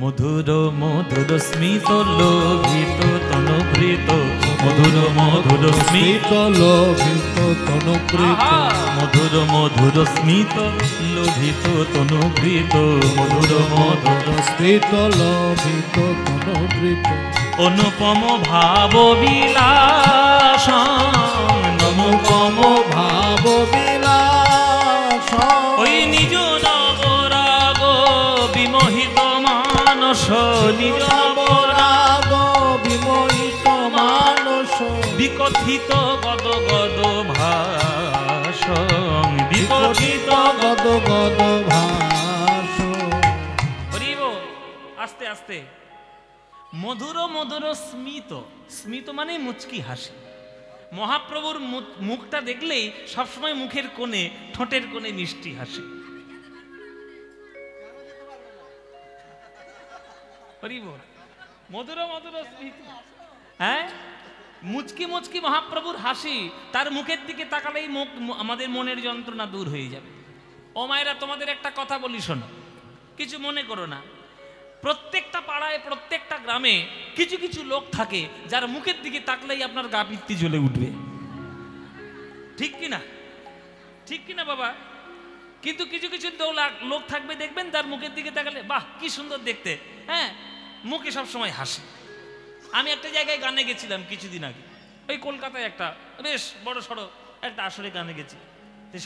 মধুর মধুর স্মিত লোভিত তনুপ্রীত, মধুর মধুর স্মিত লোভিত তনুপ্রীত, মধুর মধুর স্মিত লোভিত তনুপ্রীত, মধুর মধুর স্মিত লোভিত তনুপ্রীত, অনুপম ভাব বিলাস, অনুপম ভাব বিলাস, ওই নিজ নবরাগ বিমোহিত মানস, নিজ নবরাগ বিমোহিত মানস, বিকথিত গদ গদ ভাষণ, বিকথিত গদ গদ ভাষ। হরিব আস্তে আস্তে। মধুর মধুর স্মিত, স্মিত মানে মুচকি হাসি। মহাপ্রভুর মুখটা দেখলেই সবসময় মুখের কোণে, ঠোঁটের কোণে মিষ্টি হাসি। হরিব মধুর মধুর স্মিত, হ্যাঁ মুচকি মুচকি মহাপ্রভুর হাসি, তার মুখের দিকে তাকালেই আমাদের মনের যন্ত্রণা দূর হয়ে যাবে। ও মায়েরা, তোমাদের একটা কথা বলি শোনো, কিছু মনে করো না। প্রত্যেকটা পাড়ায়, প্রত্যেকটা গ্রামে কিছু কিছু লোক থাকে যার মুখের দিকে তাকলেই আপনার গা পিত্তি জ্বলে উঠবে, ঠিক কিনা? ঠিক কিনা বাবা? কিন্তু কিছু কিছু লোক থাকবে দেখবেন যার মুখের দিকে তাকালে বাহ কি সুন্দর দেখতে, হ্যাঁ মুখে সব সময় হাসি। আমি একটা জায়গায় গানে গেছিলাম কিছুদিন আগে, ওই কলকাতায় একটা বেশ বড় সড়ো একটা আসরে গানে গেছি।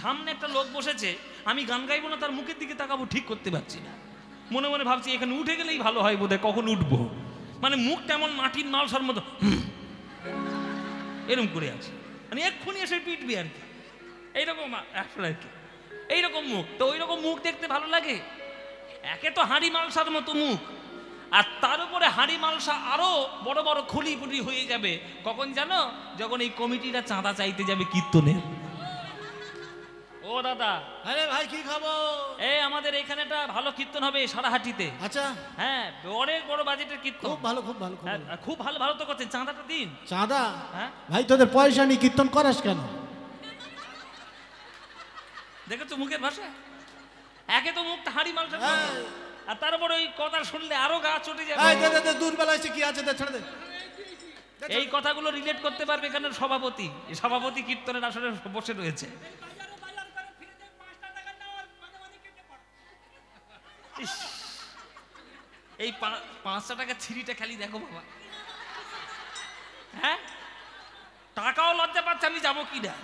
সামনে একটা লোক বসেছে, আমি গান গাইবো না, তার মুখের দিকে তাকাবো ঠিক করতে পারছি না। মনে মনে ভাবছি এখানে উঠে গেলেই ভালো হয় বোধহয়, কখন উঠবো। মানে মুখটা এমন মাটির মালসার মতো এরকম করে আছে, মানে এক্ষুনি এসে পিটবি আর কি, এইরকম আসলে আর কি, এইরকম মুখ। তো ওই রকম মুখ দেখতে ভালো লাগে? একে তো হাঁড়ি মালসার মতো মুখ, আর তার উপরে হাঁড়ি মালসা আরো বড় বড় খুলি পুলি হয়ে যাবে। কখন জানো? যখন এই কমিটিরা চাঁদা চাইতে যাবে কীর্তনের। ও দাদা, আরে ভাই কি খাবো? এই আমাদের এখানে একটা ভালো কীর্তন হবে সারাহাটিতে। আচ্ছা, হ্যাঁ অনেক বড় বাজেটের কীর্তন। খুব ভালো, খুব ভালো, খুব হ্যাঁ, ভালো। খুব ভালো, ভালো তো করছেন, চাঁদাটা দিন। চাঁদা? হ্যাঁ ভাই তোদের পয়সা নিয়ে কীর্তন করাস কেন? দেখেছো মুখের ভাষা? একে তো মুখটা হাঁড়ি মালসা, আর তারপরে ওই কথা শুনলে আরো গা চটে যাবে। এই দে দে দে, দুর্বেলা এসে কি আছে, দে ছেড়ে দে। এই কথাগুলো রিলেট করতে পারবে এখানে সভাপতি। এই সভাপতি কীর্তনের আসলে বসে রয়েছে। ইস, এই 5টা টাকা ছিঁড়িটা খালি দেখো বাবা, হ্যাঁ টাকাও লজ্জা পাচ্ছে আমি যাবো কি না।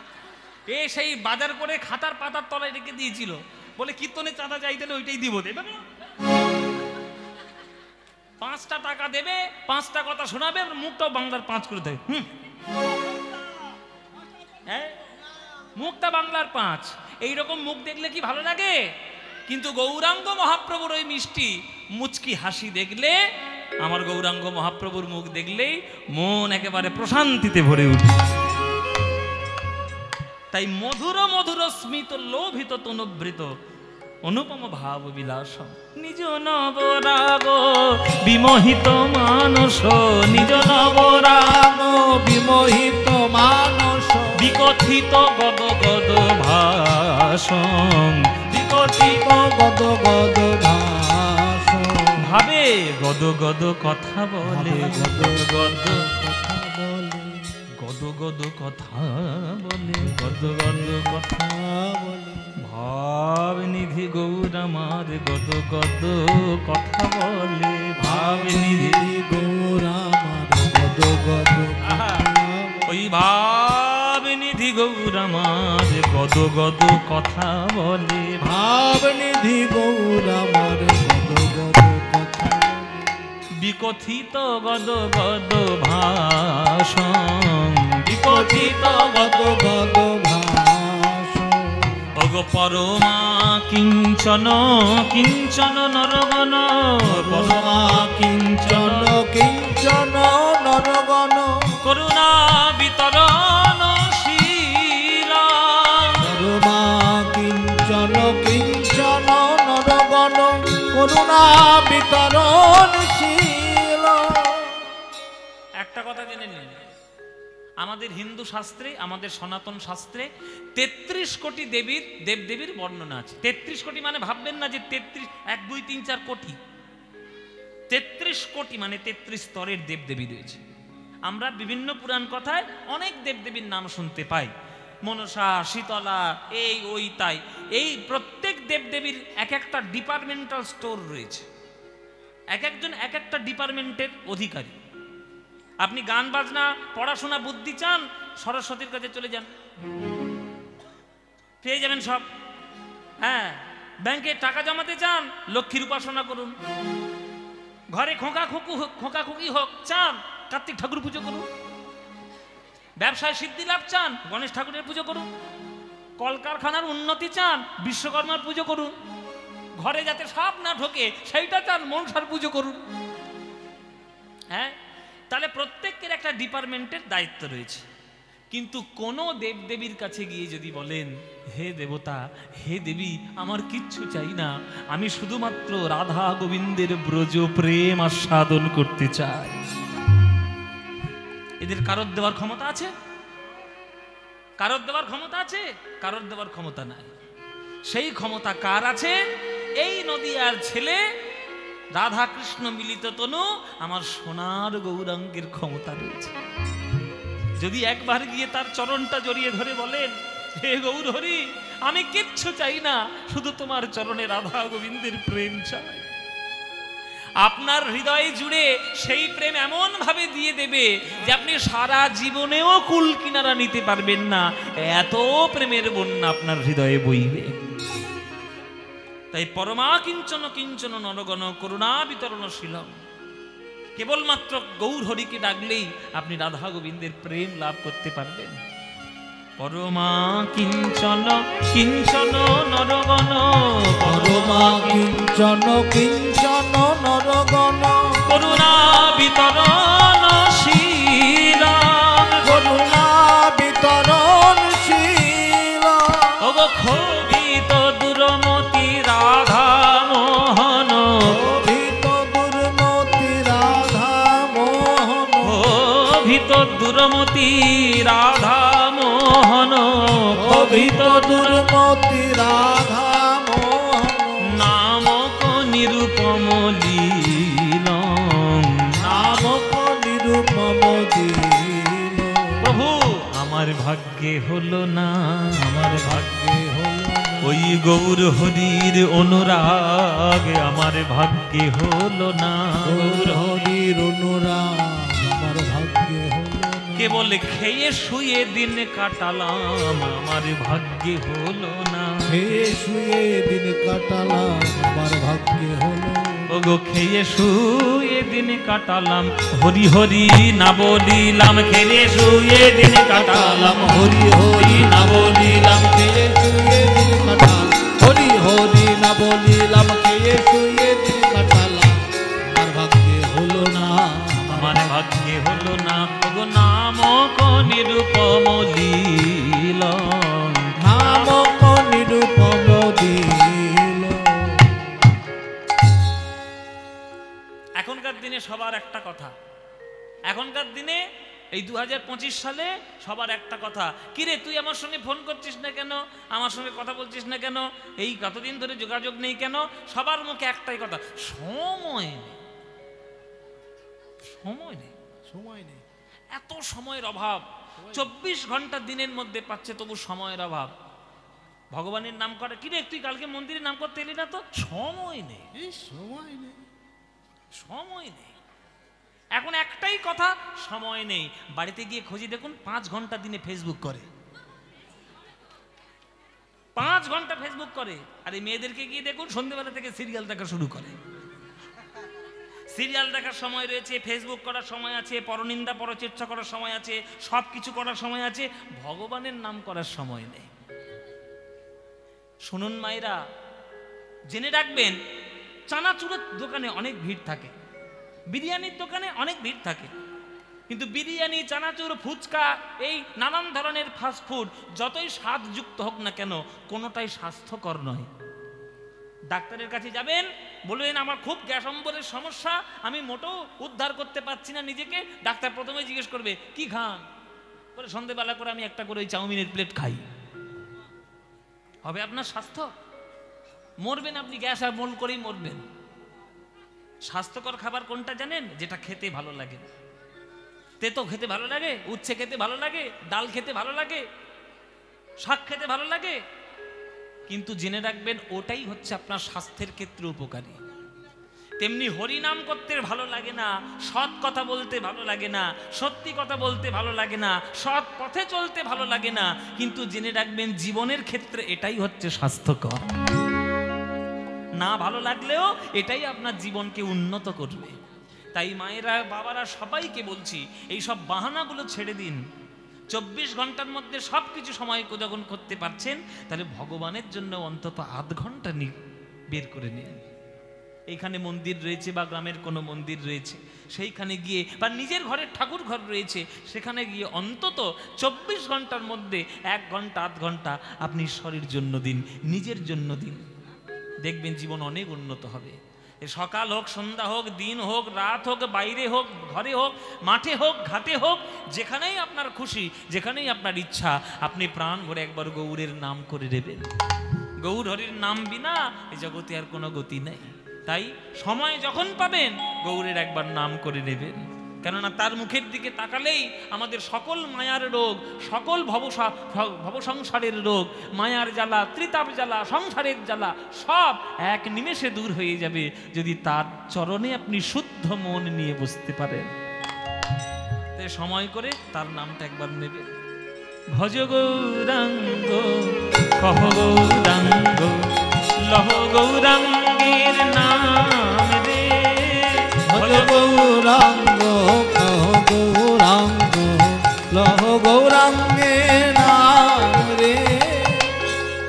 এ সেই বাজার করে খাতার পাতার তলায় রেখে দিয়েছিল, বলে কীর্তনে চাঁদা চাইতে ওইটাই দিব, দেবে না? 5টা টাকা দেবে, 5টা কথা শোনাবে, মুখটাও বাংলার 5 করে দেবে। হ্যাঁ মুখটা বাংলার 5। এইরকম মুখ দেখলে কি ভালো লাগে? কিন্তু গৌরাঙ্গ মহাপ্রভুর ওই মিষ্টি মুচকি হাসি দেখলে, আমার গৌরাঙ্গ মহাপ্রভুর মুখ দেখলেই মন একেবারে প্রশান্তিতে ভরে উঠে। তাই মধুর মধুর স্মিত লোভিত তনুবৃত অনুপম ভাব বিলাস, নিজ নবরাগ বিমোহিত মানস, নিজ নবরাগ বিমোহিত মানস, বিকথিত গদ গদ ভাষণ, বিকথিত গদ গদ ভাষ। ভাবে গদ গদ কথা বলে, গদ গদ গদ গদ কথা বলে, গদ গদ কথা বলে। ভাব নিধি গৌর আমার গদ গদ কথা বলে, ভাব নিধি গৌর আমার গদ গদ। ওই ভাব নিধি গৌর আমার গদ গদ কথা বলে, ভাব নিধি গৌর আমার গদ গদ কথা বলে। বিকথিত গদ গদ ভাষণ, বিকথিত গদ গদ ভাষ। অগ পরমা কিঞ্চন কিঞ্চন নরগণ, পরমা কিঞ্চন কিঞ্চন নরগণ, করুণা বিতরণ শীলা, পরমা কিঞ্চন কিঞ্চন নরগণ, করুণা বিতরণশীল। একটা কথা জেনে নিন, আমাদের হিন্দু শাস্ত্রে, আমাদের সনাতন শাস্ত্রে 33 কোটি দেবীর দেবদেবীর বর্ণনা আছে। 33 কোটি মানে ভাববেন না যে 33 1 2 3 4 কোটি, 33 কোটি মানে 33 স্তরের দেবদেবী রয়েছে। আমরা বিভিন্ন পুরাণ কথায় অনেক দেবদেবীর নাম শুনতে পাই, মনসা, শীতলা, এই ওই তাই। এই প্রত্যেক দেবদেবীর এক একটা ডিপার্টমেন্টাল স্টোর রয়েছে, এক একজন এক একটা ডিপার্টমেন্টের অধিকারী। আপনি গান বাজনা, পড়াশোনা, বুদ্ধি চান, সরস্বতীর কাছে চলে যান, পেয়ে যাবেন সব। হ্যাঁ, ব্যাংকে টাকা জমাতে চান, লক্ষ্মীর উপাসনা করুন। ঘরে খোকা খুকি হোক চান, কার্তিক ঠাকুর পুজো করুন। ব্যবসায় সিদ্ধি লাভ চান, গণেশ ঠাকুরের পুজো করুন। কলকারখানার উন্নতি চান, বিশ্বকর্মার পুজো করুন। ঘরে যাতে সাপ না ঢোকে সেইটা চান, মনসার পুজো করুন। হ্যাঁ, তাহলে প্রত্যেকের একটা ডিপার্টমেন্টের দায়িত্ব রয়েছে। কিন্তু কোনো দেবদেবীর কাছে গিয়ে যদি বলেন, হে দেবতা, হে দেবী, আমার কিচ্ছু চাই না, আমি শুধুমাত্র রাধা গোবিন্দের ব্রজ প্রেম আস্বাদন করতে চাই, এদের কারোর দেওয়ার ক্ষমতা আছে? কারোর দেওয়ার ক্ষমতা আছে? কারোর দেওয়ার ক্ষমতা নাই। সেই ক্ষমতা কার আছে? এই নদিয়ার ছেলে রাধা কৃষ্ণ মিলিত তনু আমার সোনার গৌরাঙ্গের ক্ষমতা রয়েছে। যদি একবার গিয়ে তার চরণটা জড়িয়ে ধরে বলেন, হে গৌর হরি, আমি কিচ্ছু চাই না, শুধু তোমার চরণে রাধা গোবিন্দের প্রেম চাই, আপনার হৃদয় জুড়ে সেই প্রেম এমন ভাবে দিয়ে দেবে যে আপনি সারা জীবনেও কুল কিনারা নিতে পারবেন না, এত প্রেমের বন্যা আপনার হৃদয়ে বইবে। তাই পরমা কিঞ্চন কিঞ্চন নরগণ করুণা বিতরণশীলম, কেবলমাত্র গৌর হরিকে ডাকলেই আপনি রাধা গোবিন্দের প্রেম লাভ করতে পারবেন। পরমা কিঞ্চন কিঞ্চন নরগণ, পরমা কিঞ্চন কিঞ্চন নরগণ, করুণা বিতরণশীলম, করুণা বিতরণশীল, ওগো ক্ষোভিত দুরমতি রাধা মোহন, ক্ষোভিত দুর্মতি রাধা মোহন, ক্ষোভিত দুরমতি রাধা মোহন, ক্ষোভিত দুর্মতি রাধা মোহন, নামক নিরূপম লীলম, নামক নিরূপম দিল। প্রভু আমার ভাগ্যে হলো না, আমার ভাগ্যে হলো ওই গৌর হরির অনুরাগ, আমার ভাগ্যে হলো না, গৌর হরির অনুরাগ আমার ভাগ্যে হলো না। কেবল খেয়ে শুয়ে দিন কাটালাম, আমার ভাগ্যে হলো না, খেয়ে শুয়ে দিন কাটালাম আমার ভাগ্যে হলো। ওগো খেয়ে শুয়ে দিন কাটালাম, হরি হরি না বলিলাম, খেয়ে শুয়ে দিন কাটালাম, হরি হরি না বলিলাম, খেয়ে শুয়ে দিন কাটালাম, হরি হরি না বলিলাম, খেয়ে শুয়ে দিন কাটালাম, আমার ভাগ্যে হলো না, আমার ভাগ্যে হলো না, ওগো নামক নিরূপম লীলম, নামক নিরূপম দিল। এখনকার দিনে সবার একটা কথা, এখনকার দিনে এই 2025 সালে সবার একটা কথা, কিরে তুই আমার সঙ্গে ফোন করছিস না কেন, আমার সঙ্গে কথা বলছিস না কেন, এই কতদিন ধরে যোগাযোগ নেই কেন? সবার মুখে একটাই কথা, সময় নেই, সময় নেই, সময় নেই, এত সময়ের অভাব, 24 ঘন্টা দিনের মধ্যে পাচ্ছে তবু সময়ের অভাব। ভগবানের নাম করে, কিরে তুই কালকে মন্দিরে নাম করতে এলি না তো, সময় নেই, এই সময় নেই, সময় নেই। এখন একটাই কথা, সময় নেই। বাড়িতে গিয়ে খুঁজে দেখুন 5 ঘন্টা দিনে ফেসবুক করে, 5 ঘন্টা ফেসবুক করে। আর এই মেয়েদেরকে গিয়ে দেখুন সন্ধ্যেবেলা থেকে সিরিয়াল দেখা শুরু করে। সিরিয়াল দেখার সময় রয়েছে, ফেসবুক করার সময় আছে, পরনিন্দা পরচর্চা করার সময় আছে, সব কিছু করার সময় আছে, ভগবানের নাম করার সময় নেই। শুনুন মায়েরা, জেনে রাখবেন, চানাচুরের দোকানে অনেক ভিড় থাকে, বিরিয়ানির দোকানে অনেক ভিড় থাকে, কিন্তু বিরিয়ানি, চানাচুর, ফুচকা, এই নানান ধরনের ফাস্টফুড যতই স্বাদযুক্ত হোক না কেন, কোনোটাই স্বাস্থ্যকর নয়। ডাক্তারের কাছে যাবেন, বলবেন আমার খুব গ্যাস অম্বলের সমস্যা, আমি মোটেও উদ্ধার করতে পারছি না নিজেকে। ডাক্তার প্রথমে জিজ্ঞেস করবে কি খান, বলে সন্ধ্যেবেলা করে আমি একটা করে ওই চাউমিনের প্লেট খাই। হবে আপনার স্বাস্থ্য? মরবেন আপনি, গ্যাস আর অম্বল করেই মরবেন। স্বাস্থ্যকর খাবার কোনটা জানেন? যেটা খেতে ভালো লাগে, তেতো খেতে ভালো লাগে, উচ্ছে খেতে ভালো লাগে, ডাল খেতে ভালো লাগে, শাক খেতে ভালো লাগে, কিন্তু জেনে রাখবেন ওটাই হচ্ছে আপনার স্বাস্থ্যের ক্ষেত্রে উপকারী। তেমনি হরিনাম করতে ভালো লাগে না, সৎ কথা বলতে ভালো লাগে না, সত্যি কথা বলতে ভালো লাগে না, সৎ পথে চলতে ভালো লাগে না, কিন্তু জেনে রাখবেন জীবনের ক্ষেত্রে এটাই হচ্ছে স্বাস্থ্যকর। না ভালো লাগলেও এটাই আপনার জীবনকে উন্নত করবে। তাই মায়েরা বাবারা সবাইকে বলছি, এই সব বাহানাগুলো ছেড়ে দিন। 24 ঘন্টার মধ্যে সব কিছু সময় যখন করতে পারছেন, তাহলে ভগবানের জন্য অন্তত আধ ঘন্টা বের করে নিন। এইখানে মন্দির রয়েছে বা গ্রামের কোনো মন্দির রয়েছে, সেইখানে গিয়ে বা নিজের ঘরের ঠাকুর ঘর রয়েছে, সেখানে গিয়ে অন্তত 24 ঘন্টার মধ্যে 1 ঘন্টা আধ ঘন্টা আপনি ঈশ্বরের জন্য দিন, নিজের জন্য দিন। দেখবেন জীবন অনেক উন্নত হবে। সকাল হোক, সন্ধ্যা হোক, দিন হোক, রাত হোক, বাইরে হোক, ঘরে হোক, মাঠে হোক, ঘাটে হোক, যেখানেই আপনার খুশি, যেখানেই আপনার ইচ্ছা, আপনি প্রাণ ভরে একবার গৌরের নাম করে দেবেন। গৌর হরির নাম বিনা এই জগতে আর কোনো গতি নেই। তাই সময় যখন পাবেন গৌরের একবার নাম করে নেবেন, কেননা তার মুখের দিকে তাকালেই আমাদের সকল মায়ার রোগ, সকল ভবসংসারের রোগ, মায়ার জ্বালা, ত্রিতাপ জ্বালা, সংসারের জ্বালা সব এক নিমেষে দূর হয়ে যাবে যদি তার চরণে আপনি শুদ্ধ মন নিয়ে বসতে পারেন। তাই সময় করে তার নামটা একবার নেবেন। ভজ গৌরাঙ্গ কহ গৌরাঙ্গ লহ গৌরাঙ্গের নাম রে, ভজ গৌরাঙ্গ কহ গৌরাঙ্গ লহ গৌরাঙ্গের নাম রে।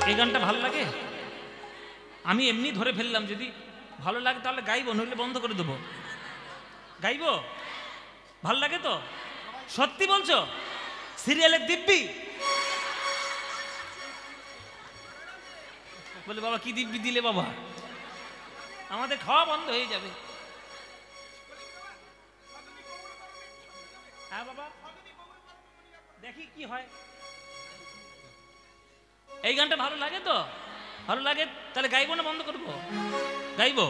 এই গানটা ভালো লাগে? আমি এমনি ধরে ফেললাম, যদি ভালো লাগে তাহলে গাইবো, নইলে বন্ধ করে দেবো। গাইবো? ভালো লাগে তো? সত্যি বলছো? সিরিয়ালের দিব্যি? বলে বাবা কি দিব্যি দিলে বাবা, আমাদের খাওয়া বন্ধ হয়ে যাবে। হ্যাঁ বাবা, দেখি কি হয়। এই গানটা ভালো লাগে তো? ভালো লাগে তাহলে গাইবো না বন্ধ করবো? গাইবো।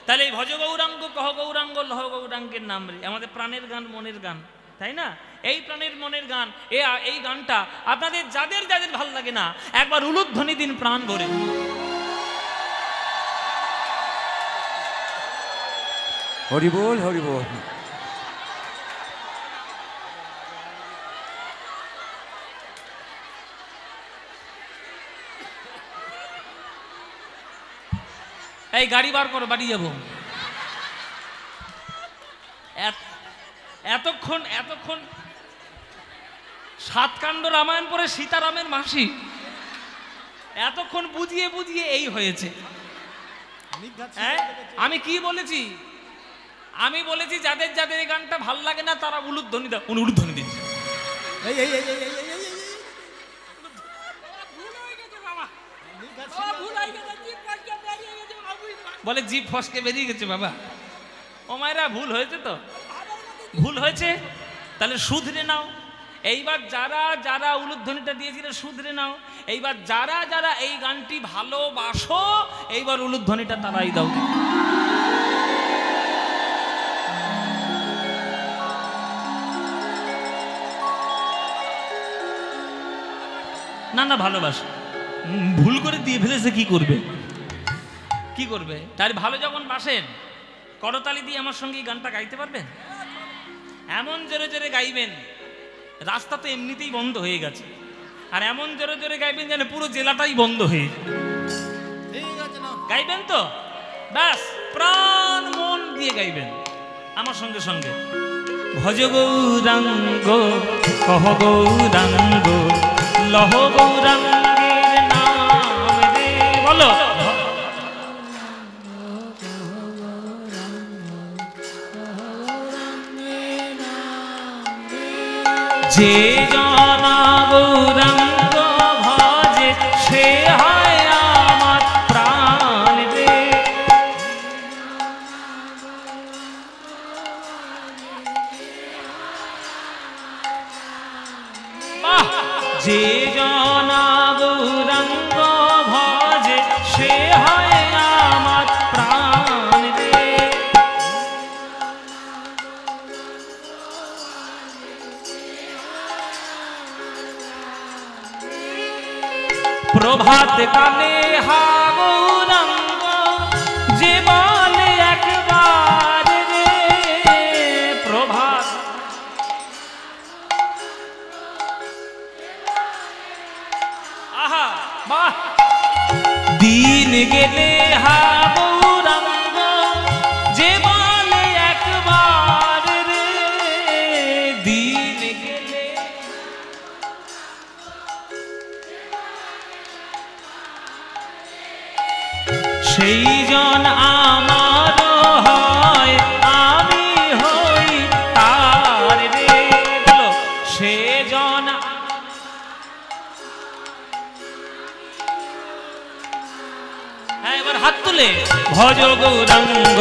তাহলে এই ভজ গৌরাঙ্গ কহ গৌরাঙ্গ লহ গৌরাঙ্গের নাম রে, আমাদের প্রাণের গান, মনের গান, তাই না? এই প্রাণের মনের গান, এই গানটা আপনাদের যাদের যাদের ভালো লাগে না, একবার উলুধ্বনি দিন প্রাণ ভরে। হরি বল, হরি বল। এই গাড়ি বার করো, বাড়ি যাবো। এতক্ষণ সাতকাণ্ড রামায়ণ পরে সীতারামের মাসি, এতক্ষণ বুঝিয়ে বুঝিয়ে এই হয়েছে। আমি কি বলেছি? আমি বলেছি যাদের যাদের এই গানটা ভাল লাগে না তারা উলুধ্বনি দাও। উলুধ্বনি দিচ্ছে। বলে জিভ ফসকে বেরিয়ে গেছে বাবা। ও মায়েরা ভুল হয়েছে তো? ভুল হয়েছে, তাহলে শুধরে নাও। এইবার যারা যারা উলুধ্বনিটা দিয়েছিল শুধরে নাও। এইবার যারা যারা এই গানটি ভালোবাসো, এইবার উলুধ্বনিটা তারাই দাও। না না ভালোবাসো, ভুল করে দিয়ে ফেলেছে, কি করবে? কি করবে? তার ভালো যখন বাসেন, করতালি দিয়ে আমার সঙ্গে এই গানটা গাইতে পারবেন? এমন জোরে জোরে গাইবেন, রাস্তা তো এমনিতেই বন্ধ হয়ে গেছে, আর এমন জোরে জোরে গাইবেন যেন পুরো জেলাটাই বন্ধ হয়ে গাইবেন তো। ব্যাস প্রাণ মন দিয়ে গাইবেন আমার সঙ্গে সঙ্গে। ভজ গৌরাঙ্গ কহ গৌরাঙ্গ লহ গৌরাঙ্গের নাম রে। বলো যে জনা গৌরাঙ্গ ভজে সে হয় আমার প্রাণ রে। যে জনা গৌরাঙ্গ ভজে সে হয় আমার প্রাণ রে। প্রভাত কালে হা গৌরাঙ্গ যে বলে একবার বলে ভজ গৌরাঙ্গ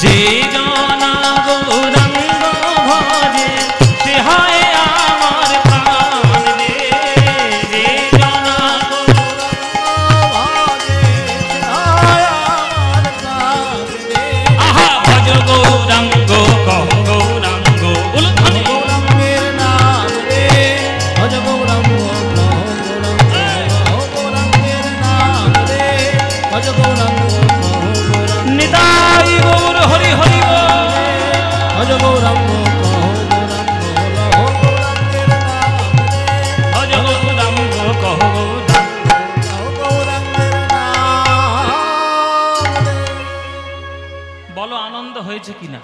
যে জনা গৌরাঙ্গ ভজে সে হয় আমার প্রাণ রে। যে জনা আহা ভজ গৌরাঙ্গ কহ গৌরাঙ্গ উলধ্বনি নিতাই গৌর হরি হরি ভজ গৌরাঙ্গ কহ বলো আনন্দ হয়েছে কিনা?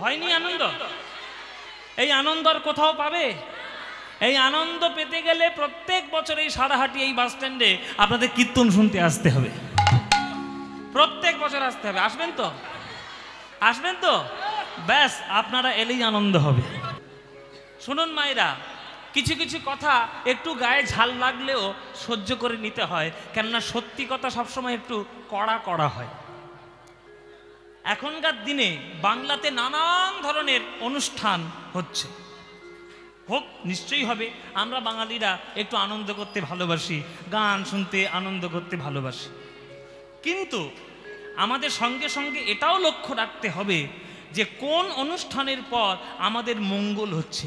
হয়নি আনন্দ? এই আনন্দ আর কোথাও পাবে? এই আনন্দ পেতে গেলে প্রত্যেক বছর এই সারাহাটি এই বাস স্ট্যান্ডে আপনাদের কীর্তন শুনতে আসতে হবে। প্রত্যেক বছর আসতে হবে। আসবেন তো? আসবেন তো? ব্যাস, আপনারা এলেই আনন্দ হবে। শুনুন মায়েরা, কিছু কিছু কথা একটু গায়ে ঝাল লাগলেও সহ্য করে নিতে হয়, কেননা সত্যি কথা সবসময় একটু কড়া কড়া হয়। এখনকার দিনে বাংলাতে নানান ধরনের অনুষ্ঠান হচ্ছে, হোক নিশ্চয়ই হবে। আমরা বাঙালিরা একটু আনন্দ করতে ভালোবাসি, গান শুনতে আনন্দ করতে ভালোবাসি, কিন্তু আমাদের সঙ্গে সঙ্গে এটাও লক্ষ্য রাখতে হবে যে কোন অনুষ্ঠানের পর আমাদের মঙ্গল হচ্ছে।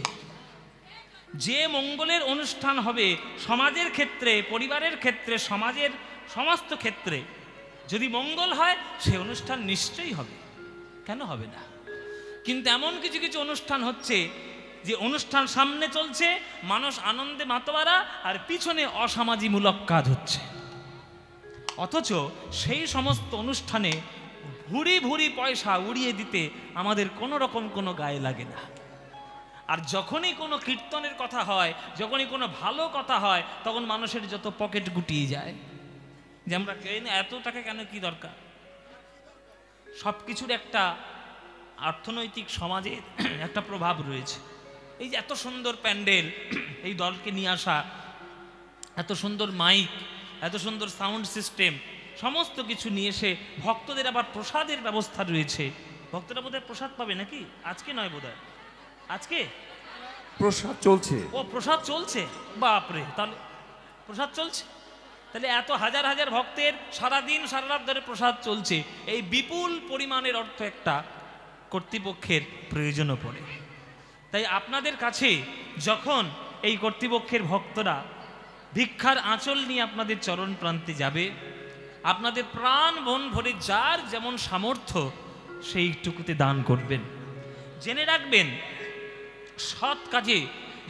যে মঙ্গলের অনুষ্ঠান হবে সমাজের ক্ষেত্রে, পরিবারের ক্ষেত্রে, সমাজের সমস্ত ক্ষেত্রে যদি মঙ্গল হয় সে অনুষ্ঠান নিশ্চয়ই হবে, কেন হবে না? কিন্তু এমন কিছু কিছু অনুষ্ঠান হচ্ছে যে অনুষ্ঠান সামনে চলছে, মানুষ আনন্দে মাতোয়ারা, আর পিছনে অসামাজিকমূলক কাজ হচ্ছে। অথচ সেই সমস্ত অনুষ্ঠানে ভুরি ভুরি পয়সা উড়িয়ে দিতে আমাদের কোনো রকম কোনো গায়ে লাগে না। আর যখনই কোনো কীর্তনের কথা হয়, যখনই কোনো ভালো কথা হয়, তখন মানুষের যত পকেট গুটিয়ে যায় যে আমরা এত টাকা কেন, কি দরকার? সব কিছুর একটা অর্থনৈতিক সমাজের একটা প্রভাব রয়েছে। এই যে এত সুন্দর প্যান্ডেল, এই দলকে নিয়ে আসা, এত সুন্দর মাইক, এত সুন্দর সাউন্ড সিস্টেম, সমস্ত কিছু নিয়ে এসে ভক্তদের আবার প্রসাদের ব্যবস্থা রয়েছে। ভক্তরা বোধহয় প্রসাদ পাবে নাকি? আজকে নয় বোধহয়, আজকে প্রসাদ চলছে। ও প্রসাদ চলছে, বাপরে, তাহলে প্রসাদ চলছে, তাহলে এত হাজার হাজার ভক্তের সারাদিন সারা রাত ধরে প্রসাদ চলছে। এই বিপুল পরিমাণের অর্থ একটা কর্তৃপক্ষের প্রয়োজনও পড়ে। তাই আপনাদের কাছে যখন এই কর্তৃপক্ষের ভক্তরা ভিক্ষার আঁচল নিয়ে আপনাদের চরণ প্রান্তে যাবে, আপনাদের প্রাণ মন ভরে যার যেমন সামর্থ্য সেইটুকুতে দান করবেন। জেনে রাখবেন, সৎ কাজে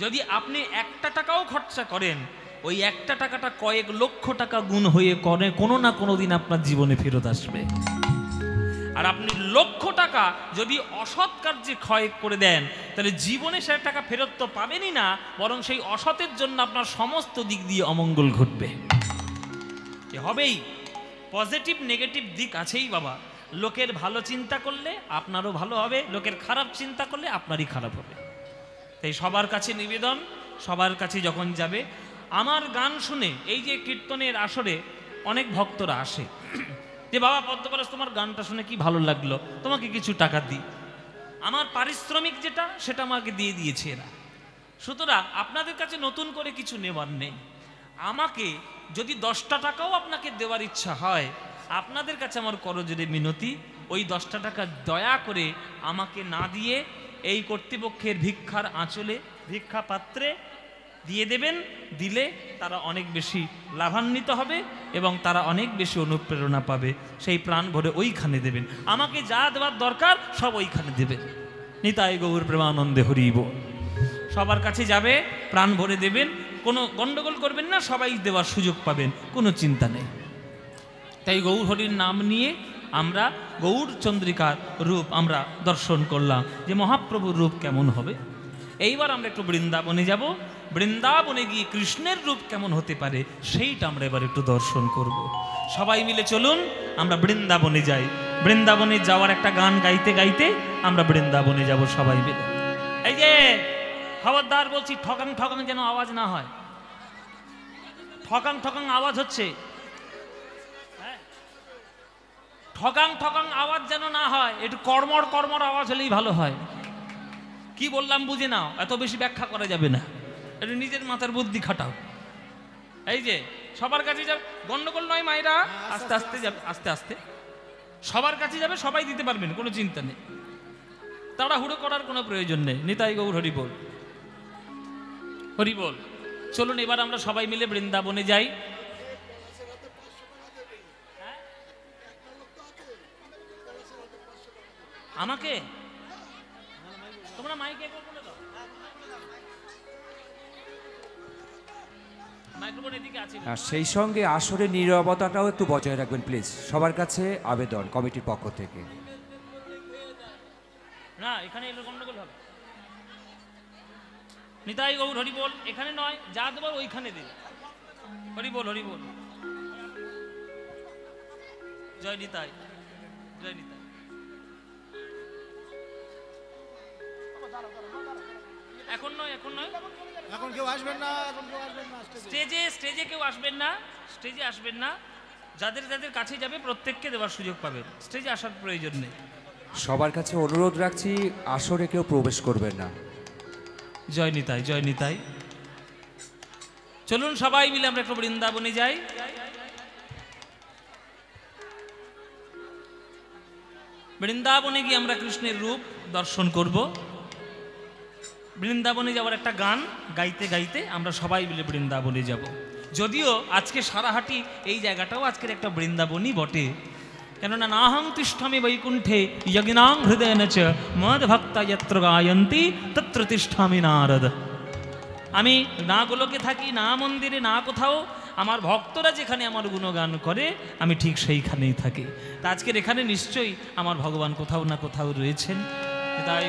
যদি আপনি একটা টাকাও খরচা করেন, ওই একটা টাকাটা কয়েক লক্ষ টাকা গুণ হয়ে কোনো না কোনো দিন আপনার জীবনে ফেরত আসবে। আর আপনি লক্ষ টাকা যদি অসৎ কার্যে ক্ষয় করে দেন, তাহলে জীবনে সে টাকা ফেরত তো পাবেনই না, বরং সেই অসতের জন্য আপনার সমস্ত দিক দিয়ে অমঙ্গল ঘটবে। হবেই, পজিটিভ নেগেটিভ দিক আছেই বাবা। লোকের ভালো চিন্তা করলে আপনারও ভালো হবে, লোকের খারাপ চিন্তা করলে আপনারই খারাপ হবে। তাই সবার কাছে নিবেদন, সবার কাছে যখন যাবে, আমার গান শুনে এই যে কীর্তনের আসরে অনেক ভক্তরা আসে যে বাবা পদ্মপরশ তোমার গানটা শুনে কি ভালো লাগলো, তোমাকে কিছু টাকা দিই। আমার পারিশ্রমিক যেটা সেটা আমাকে দিয়ে দিয়েছে এরা। সুতরাং আপনাদের কাছে নতুন করে কিছু নেবার নেই। আমাকে যদি 10টা টাকাও আপনাকে দেওয়ার ইচ্ছা হয়, আপনাদের কাছে আমার করজোড়ে মিনতি, ওই 10টা টাকা দয়া করে আমাকে না দিয়ে এই কর্তৃপক্ষের ভিক্ষার আঁচলে, ভিক্ষা পাত্রে দিয়ে দেবেন। দিলে তারা অনেক বেশি লাভান্বিত হবে এবং তারা অনেক বেশি অনুপ্রেরণা পাবে। সেই প্রাণ ভরে ওইখানে দেবেন। আমাকে যা দেওয়ার দরকার সব ওইখানে দেবেন। নিতাই গৌর প্রেমানন্দে হরিব। সবার কাছে যাবে, প্রাণ ভরে দেবেন, কোনো গণ্ডগোল করবেন না, সবাই দেওয়ার সুযোগ পাবেন, কোনো চিন্তা নেই। তাই গৌর হরির নাম নিয়ে আমরা গৌর চন্দ্রিকার রূপ আমরা দর্শন করলাম, যে মহাপ্রভুর রূপ কেমন হবে। এইবার আমরা একটু বৃন্দাবনে যাব। বৃন্দাবনে গিয়ে কৃষ্ণের রূপ কেমন হতে পারে, সেইটা আমরা এবার একটু দর্শন করব। সবাই মিলে চলুন আমরা বৃন্দাবনে যাই। বৃন্দাবনে যাওয়ার একটা গান গাইতে গাইতে আমরা বৃন্দাবনে যাব সবাই মিলে। এই যে খবরদার বলছি, ঠকাং ঠকাং যেন আওয়াজ না হয়। ঠকাং ঠকাং আওয়াজ হচ্ছে, ঠকাং ঠকাং আওয়াজ যেন না হয়, একটু কর্মর কর্মর আওয়াজ হলেই ভালো হয়। কি বললাম বুঝে নাও, এত বেশি ব্যাখ্যা করা যাবে না, একটু নিজের মাথার বুদ্ধি খাটাও। এই যে সবার কাছে যাবে, গন্ডগোল নয় মায়েরা, আস্তে আস্তে যাবে, আস্তে আস্তে সবার কাছে যাবে, সবাই দিতে পারবেন, কোনো চিন্তা নেই, তাড়াহুড়ো করার কোনো প্রয়োজন নেই। নিতাই গৌর হরি বল, হরি বল। চলুন এবার আমরা সবাই মিলে বৃন্দাবনে যাই। আমাকে তোমরা মাইকে বলে দাও, মাইক্রোফোন এদিকে আছে। আর সেই সঙ্গে আসরের নীরবতাটাও একটু বজায় রাখবেন প্লিজ, সবার কাছে আবেদন কমিটির পক্ষ থেকে। না এখানে এলো গন্ডগোল হবে। নিতাই গৌর হরি বল, এখানে নয়, যা দেবো ওইখানে দে। হরি বল, হরি বল, জয় নিতাই, জয় নিতাই। এখন নয়, এখন নয়, এখন কেউ আসবেন না, এখন কেউ আসবেন না স্টেজে, স্টেজে কেউ আসবেন না, স্টেজে আসবেন না। যাদের যাদের কাছে যাবে প্রত্যেককে দেওয়ার সুযোগ পাবেন, স্টেজে আসার প্রয়োজন নেই। সবার কাছে অনুরোধ রাখছি, আসরে কেউ প্রবেশ করবেন না। জয় নিতাই, জয় নিতাই। চলুন সবাই মিলে আমরা একটু বৃন্দাবনে যাই। বৃন্দাবনে গিয়ে আমরা কৃষ্ণের রূপ দর্শন করব। বৃন্দাবনে যাওয়ার একটা গান গাইতে গাইতে আমরা সবাই মিলে বৃন্দাবনে যাব। যদিও আজকে সারাহাটি এই জায়গাটাও আজকের একটা বৃন্দাবনই বটে, কেননা নাহং তিষ্ঠামি বৈকুণ্ঠে যজ্ঞাং হৃদয়েন চ মদ ভক্তা যত্র গায়ন্তি তত্র তিষ্ঠামি নারদ। আমি না গোলকে থাকি, না মন্দিরে, না কোথাও, আমার ভক্তরা যেখানে আমার গুণগান করে আমি ঠিক সেইখানেই থাকি। তা আজকের এখানে নিশ্চয়ই আমার ভগবান কোথাও না কোথাও রয়েছেন। তাই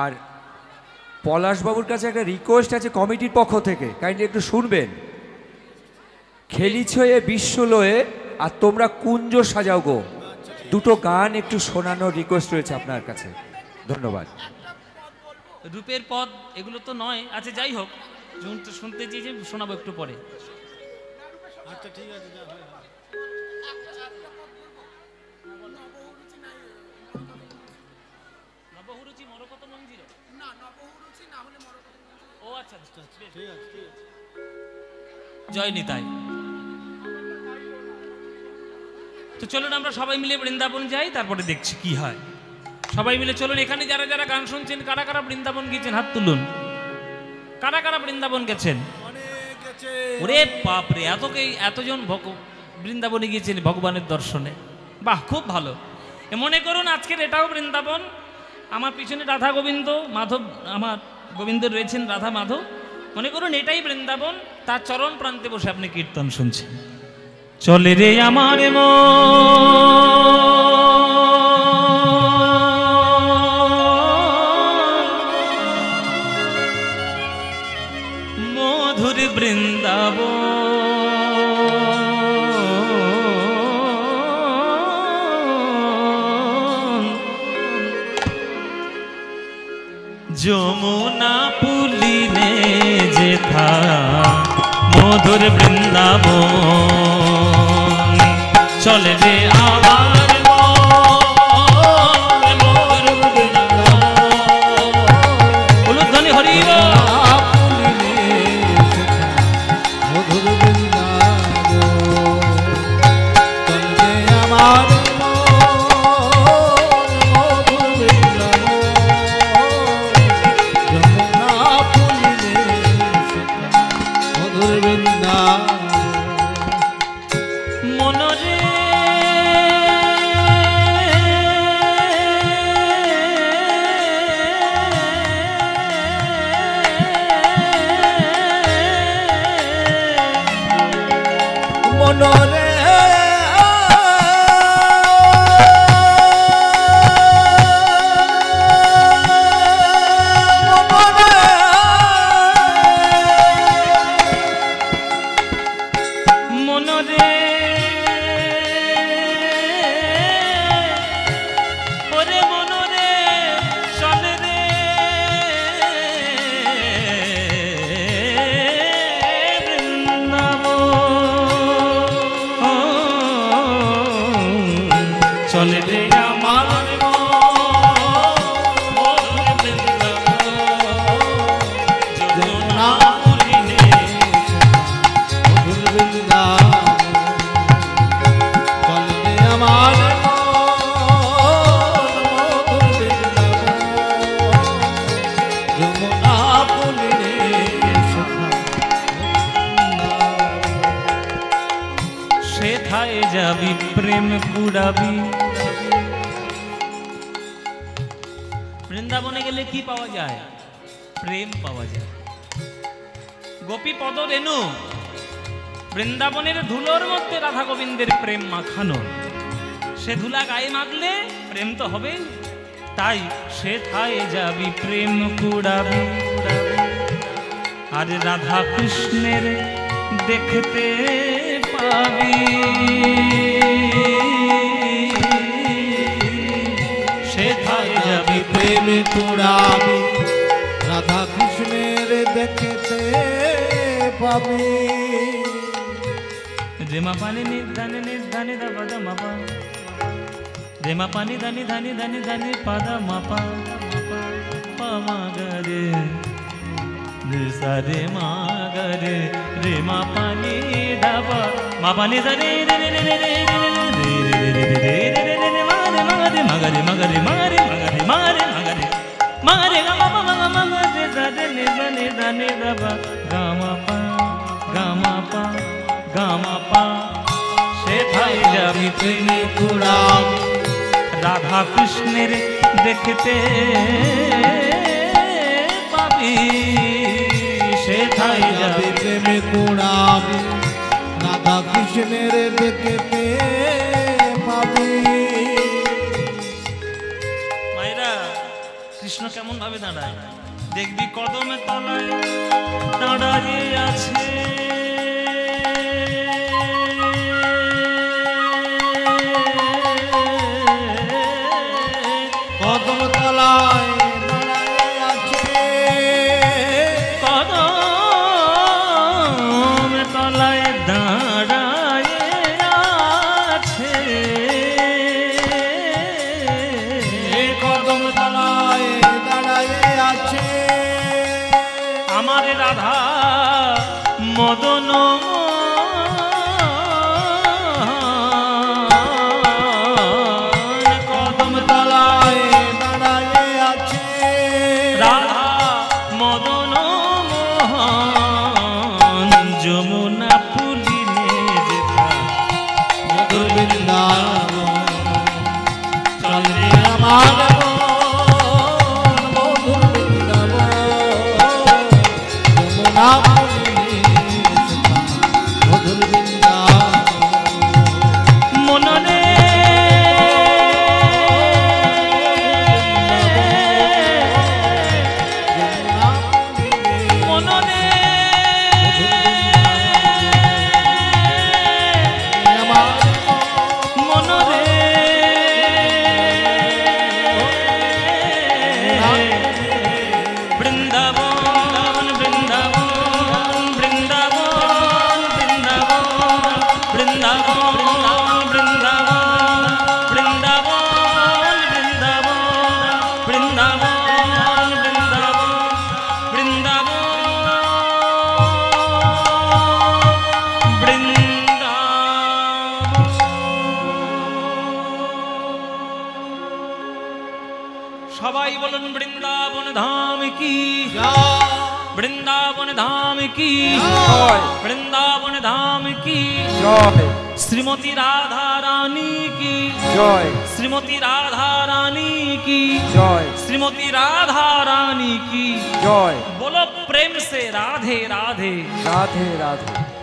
আর পলাশবাবুর কাছে একটা রিকোয়েস্ট আছে কমিটির পক্ষ থেকে, কাইন্ডলি একটু শুনবেন। খেলিছয়ে বিশ্বলয়ে আর তোমরা কুঞ্জ সাজাও গো, দুটো গান একটু শোনানোর রিকোয়েস্ট রয়েছে আপনার কাছে। ধন্যবাদ। রূপের পদ এগুলো তো নয়, আচ্ছা যাই হোক, শুনতে চেয়েছি, শোনাবো একটু পরে। আচ্ছা ঠিক আছে, যা হয় হয়। নবহুরুচি মরকত মঞ্জির, না নবহুরুচি না হলে মরকত, ও আচ্ছা ঠিক আছে, ঠিক আছে। জয় নিতাই। তো চলুন আমরা সবাই মিলে বৃন্দাবন যাই, তারপরে দেখছি কি হয়। সবাই মিলে চলুন। এখানে যারা যারা গান শুনছেন, কারা কারা বৃন্দাবন গেছেন হাত তুলুন। কারা কারা বৃন্দাবন গেছেন? ওরে বাপরে, এতজন বৃন্দাবনে গিয়েছেন ভগবানের দর্শনে। বাহ, খুব ভালো। মনে করুন আজকের এটাও বৃন্দাবন। আমার পিছনে রাধা গোবিন্দ মাধব, আমার গোবিন্দ রয়েছেন, রাধা মাধব। মনে করুন এটাই বৃন্দাবন, তার চরণ প্রান্তে বসে আপনি কীর্তন শুনছেন। চলে রে আমার মধুর বৃন্দাবন, যমুনা পুলিনে যেথা মধুর বৃন্দাবন। চলে রে আমার মধুর বৃন্দাবন। উলুধ্বনি হরি মধুর বৃন্দাবন। চলবে আমার মধুর বৃন্দাবন। যমুনা পুলিনে মধুর বৃন্দাবন। মনরে মনরে প্রেম কুড়াবি। বৃন্দাবনে গেলে কি পাওয়া যায়? প্রেম পাওয়া যায়। গোপী পদ রেণু, বৃন্দাবনের ধুলোর মধ্যে রাধা গোবিন্দের প্রেম মাখানো। সে ধুলা গায়ে মাখলে প্রেম তো হবে, তাই সেথায় যাবি প্রেম কুড়াবি। আর রাধা কৃষ্ণের দেখতে পাবি, সেথায় যাবি প্রেমে কুড়াবি। রাধা কৃষ্ণের দেখতে পাবি। রেমা পানি নিধানে নিধানে দা পদ মাপা, রেমা পানি ধানি ধানি ধানি ধানি পদ মাপা, পামা গরে সারে মা গরে, রেমা পানি দাবা মা পানি ধরে রে রে রে রে রে রে রে রে মারে মারে মগরে মগরে মারে মগরে মারে মগরে মারে গা মা মা মা রে রে নে নে ধানি দাবা গামা পা গামা পা গামা পা। সেথায় যাবি প্রেমে কুড়াবি। রাধা কৃষ্ণের দেখতে পাবি, সেথায় যাবি প্রেমে কুড়াবি। রাধা কৃষ্ণের দেখতে পাবি। মায়েরা, কৃষ্ণ কেমন ভাবে দাঁড়ায় দেখবি, কদমে তলায় দাঁড়ায়ে আছে। কদম তলায় দাঁড়ায়ে আছে। কদম তলায় দাঁড়ায়ে আছে। কদম তলায় দাঁড়ায়ে আছে। আমার রাধা মদন কদম তলায় দাঁড়ায়ে আছে। রাধা মদন মোহন যমুনা পুলিনে যেথা মধুর বৃন্দাবন চলে আমার মন, মধুর বৃন্দাবন যমুনা পুলিনে যেথা মধুর বৃন্দাবন। মননে যমুনা পুলিনে মননে আমার মনরে বৃন্দাবন বৃন্দাবন বৃন্দাবন বৃন্দাবন বৃন্দাবন বৃন্দাবন বৃন্দাবন বৃন্দাবন বৃন্দাবন বৃন্দাবন বৃন্দাবন। সবাই বলুন বৃন্দাবন ধাম কি, বৃন্দাবন ধাম কি, বৃন্দাবন ধাম কি। জয় শ্রীমতী রাধা রানী কি, জয় শ্রীমতী রাধা রানী কি, জয় श्रीमती राधा रानी की জয়। बोलो प्रेम से राधे राधे। রাধে রাধে।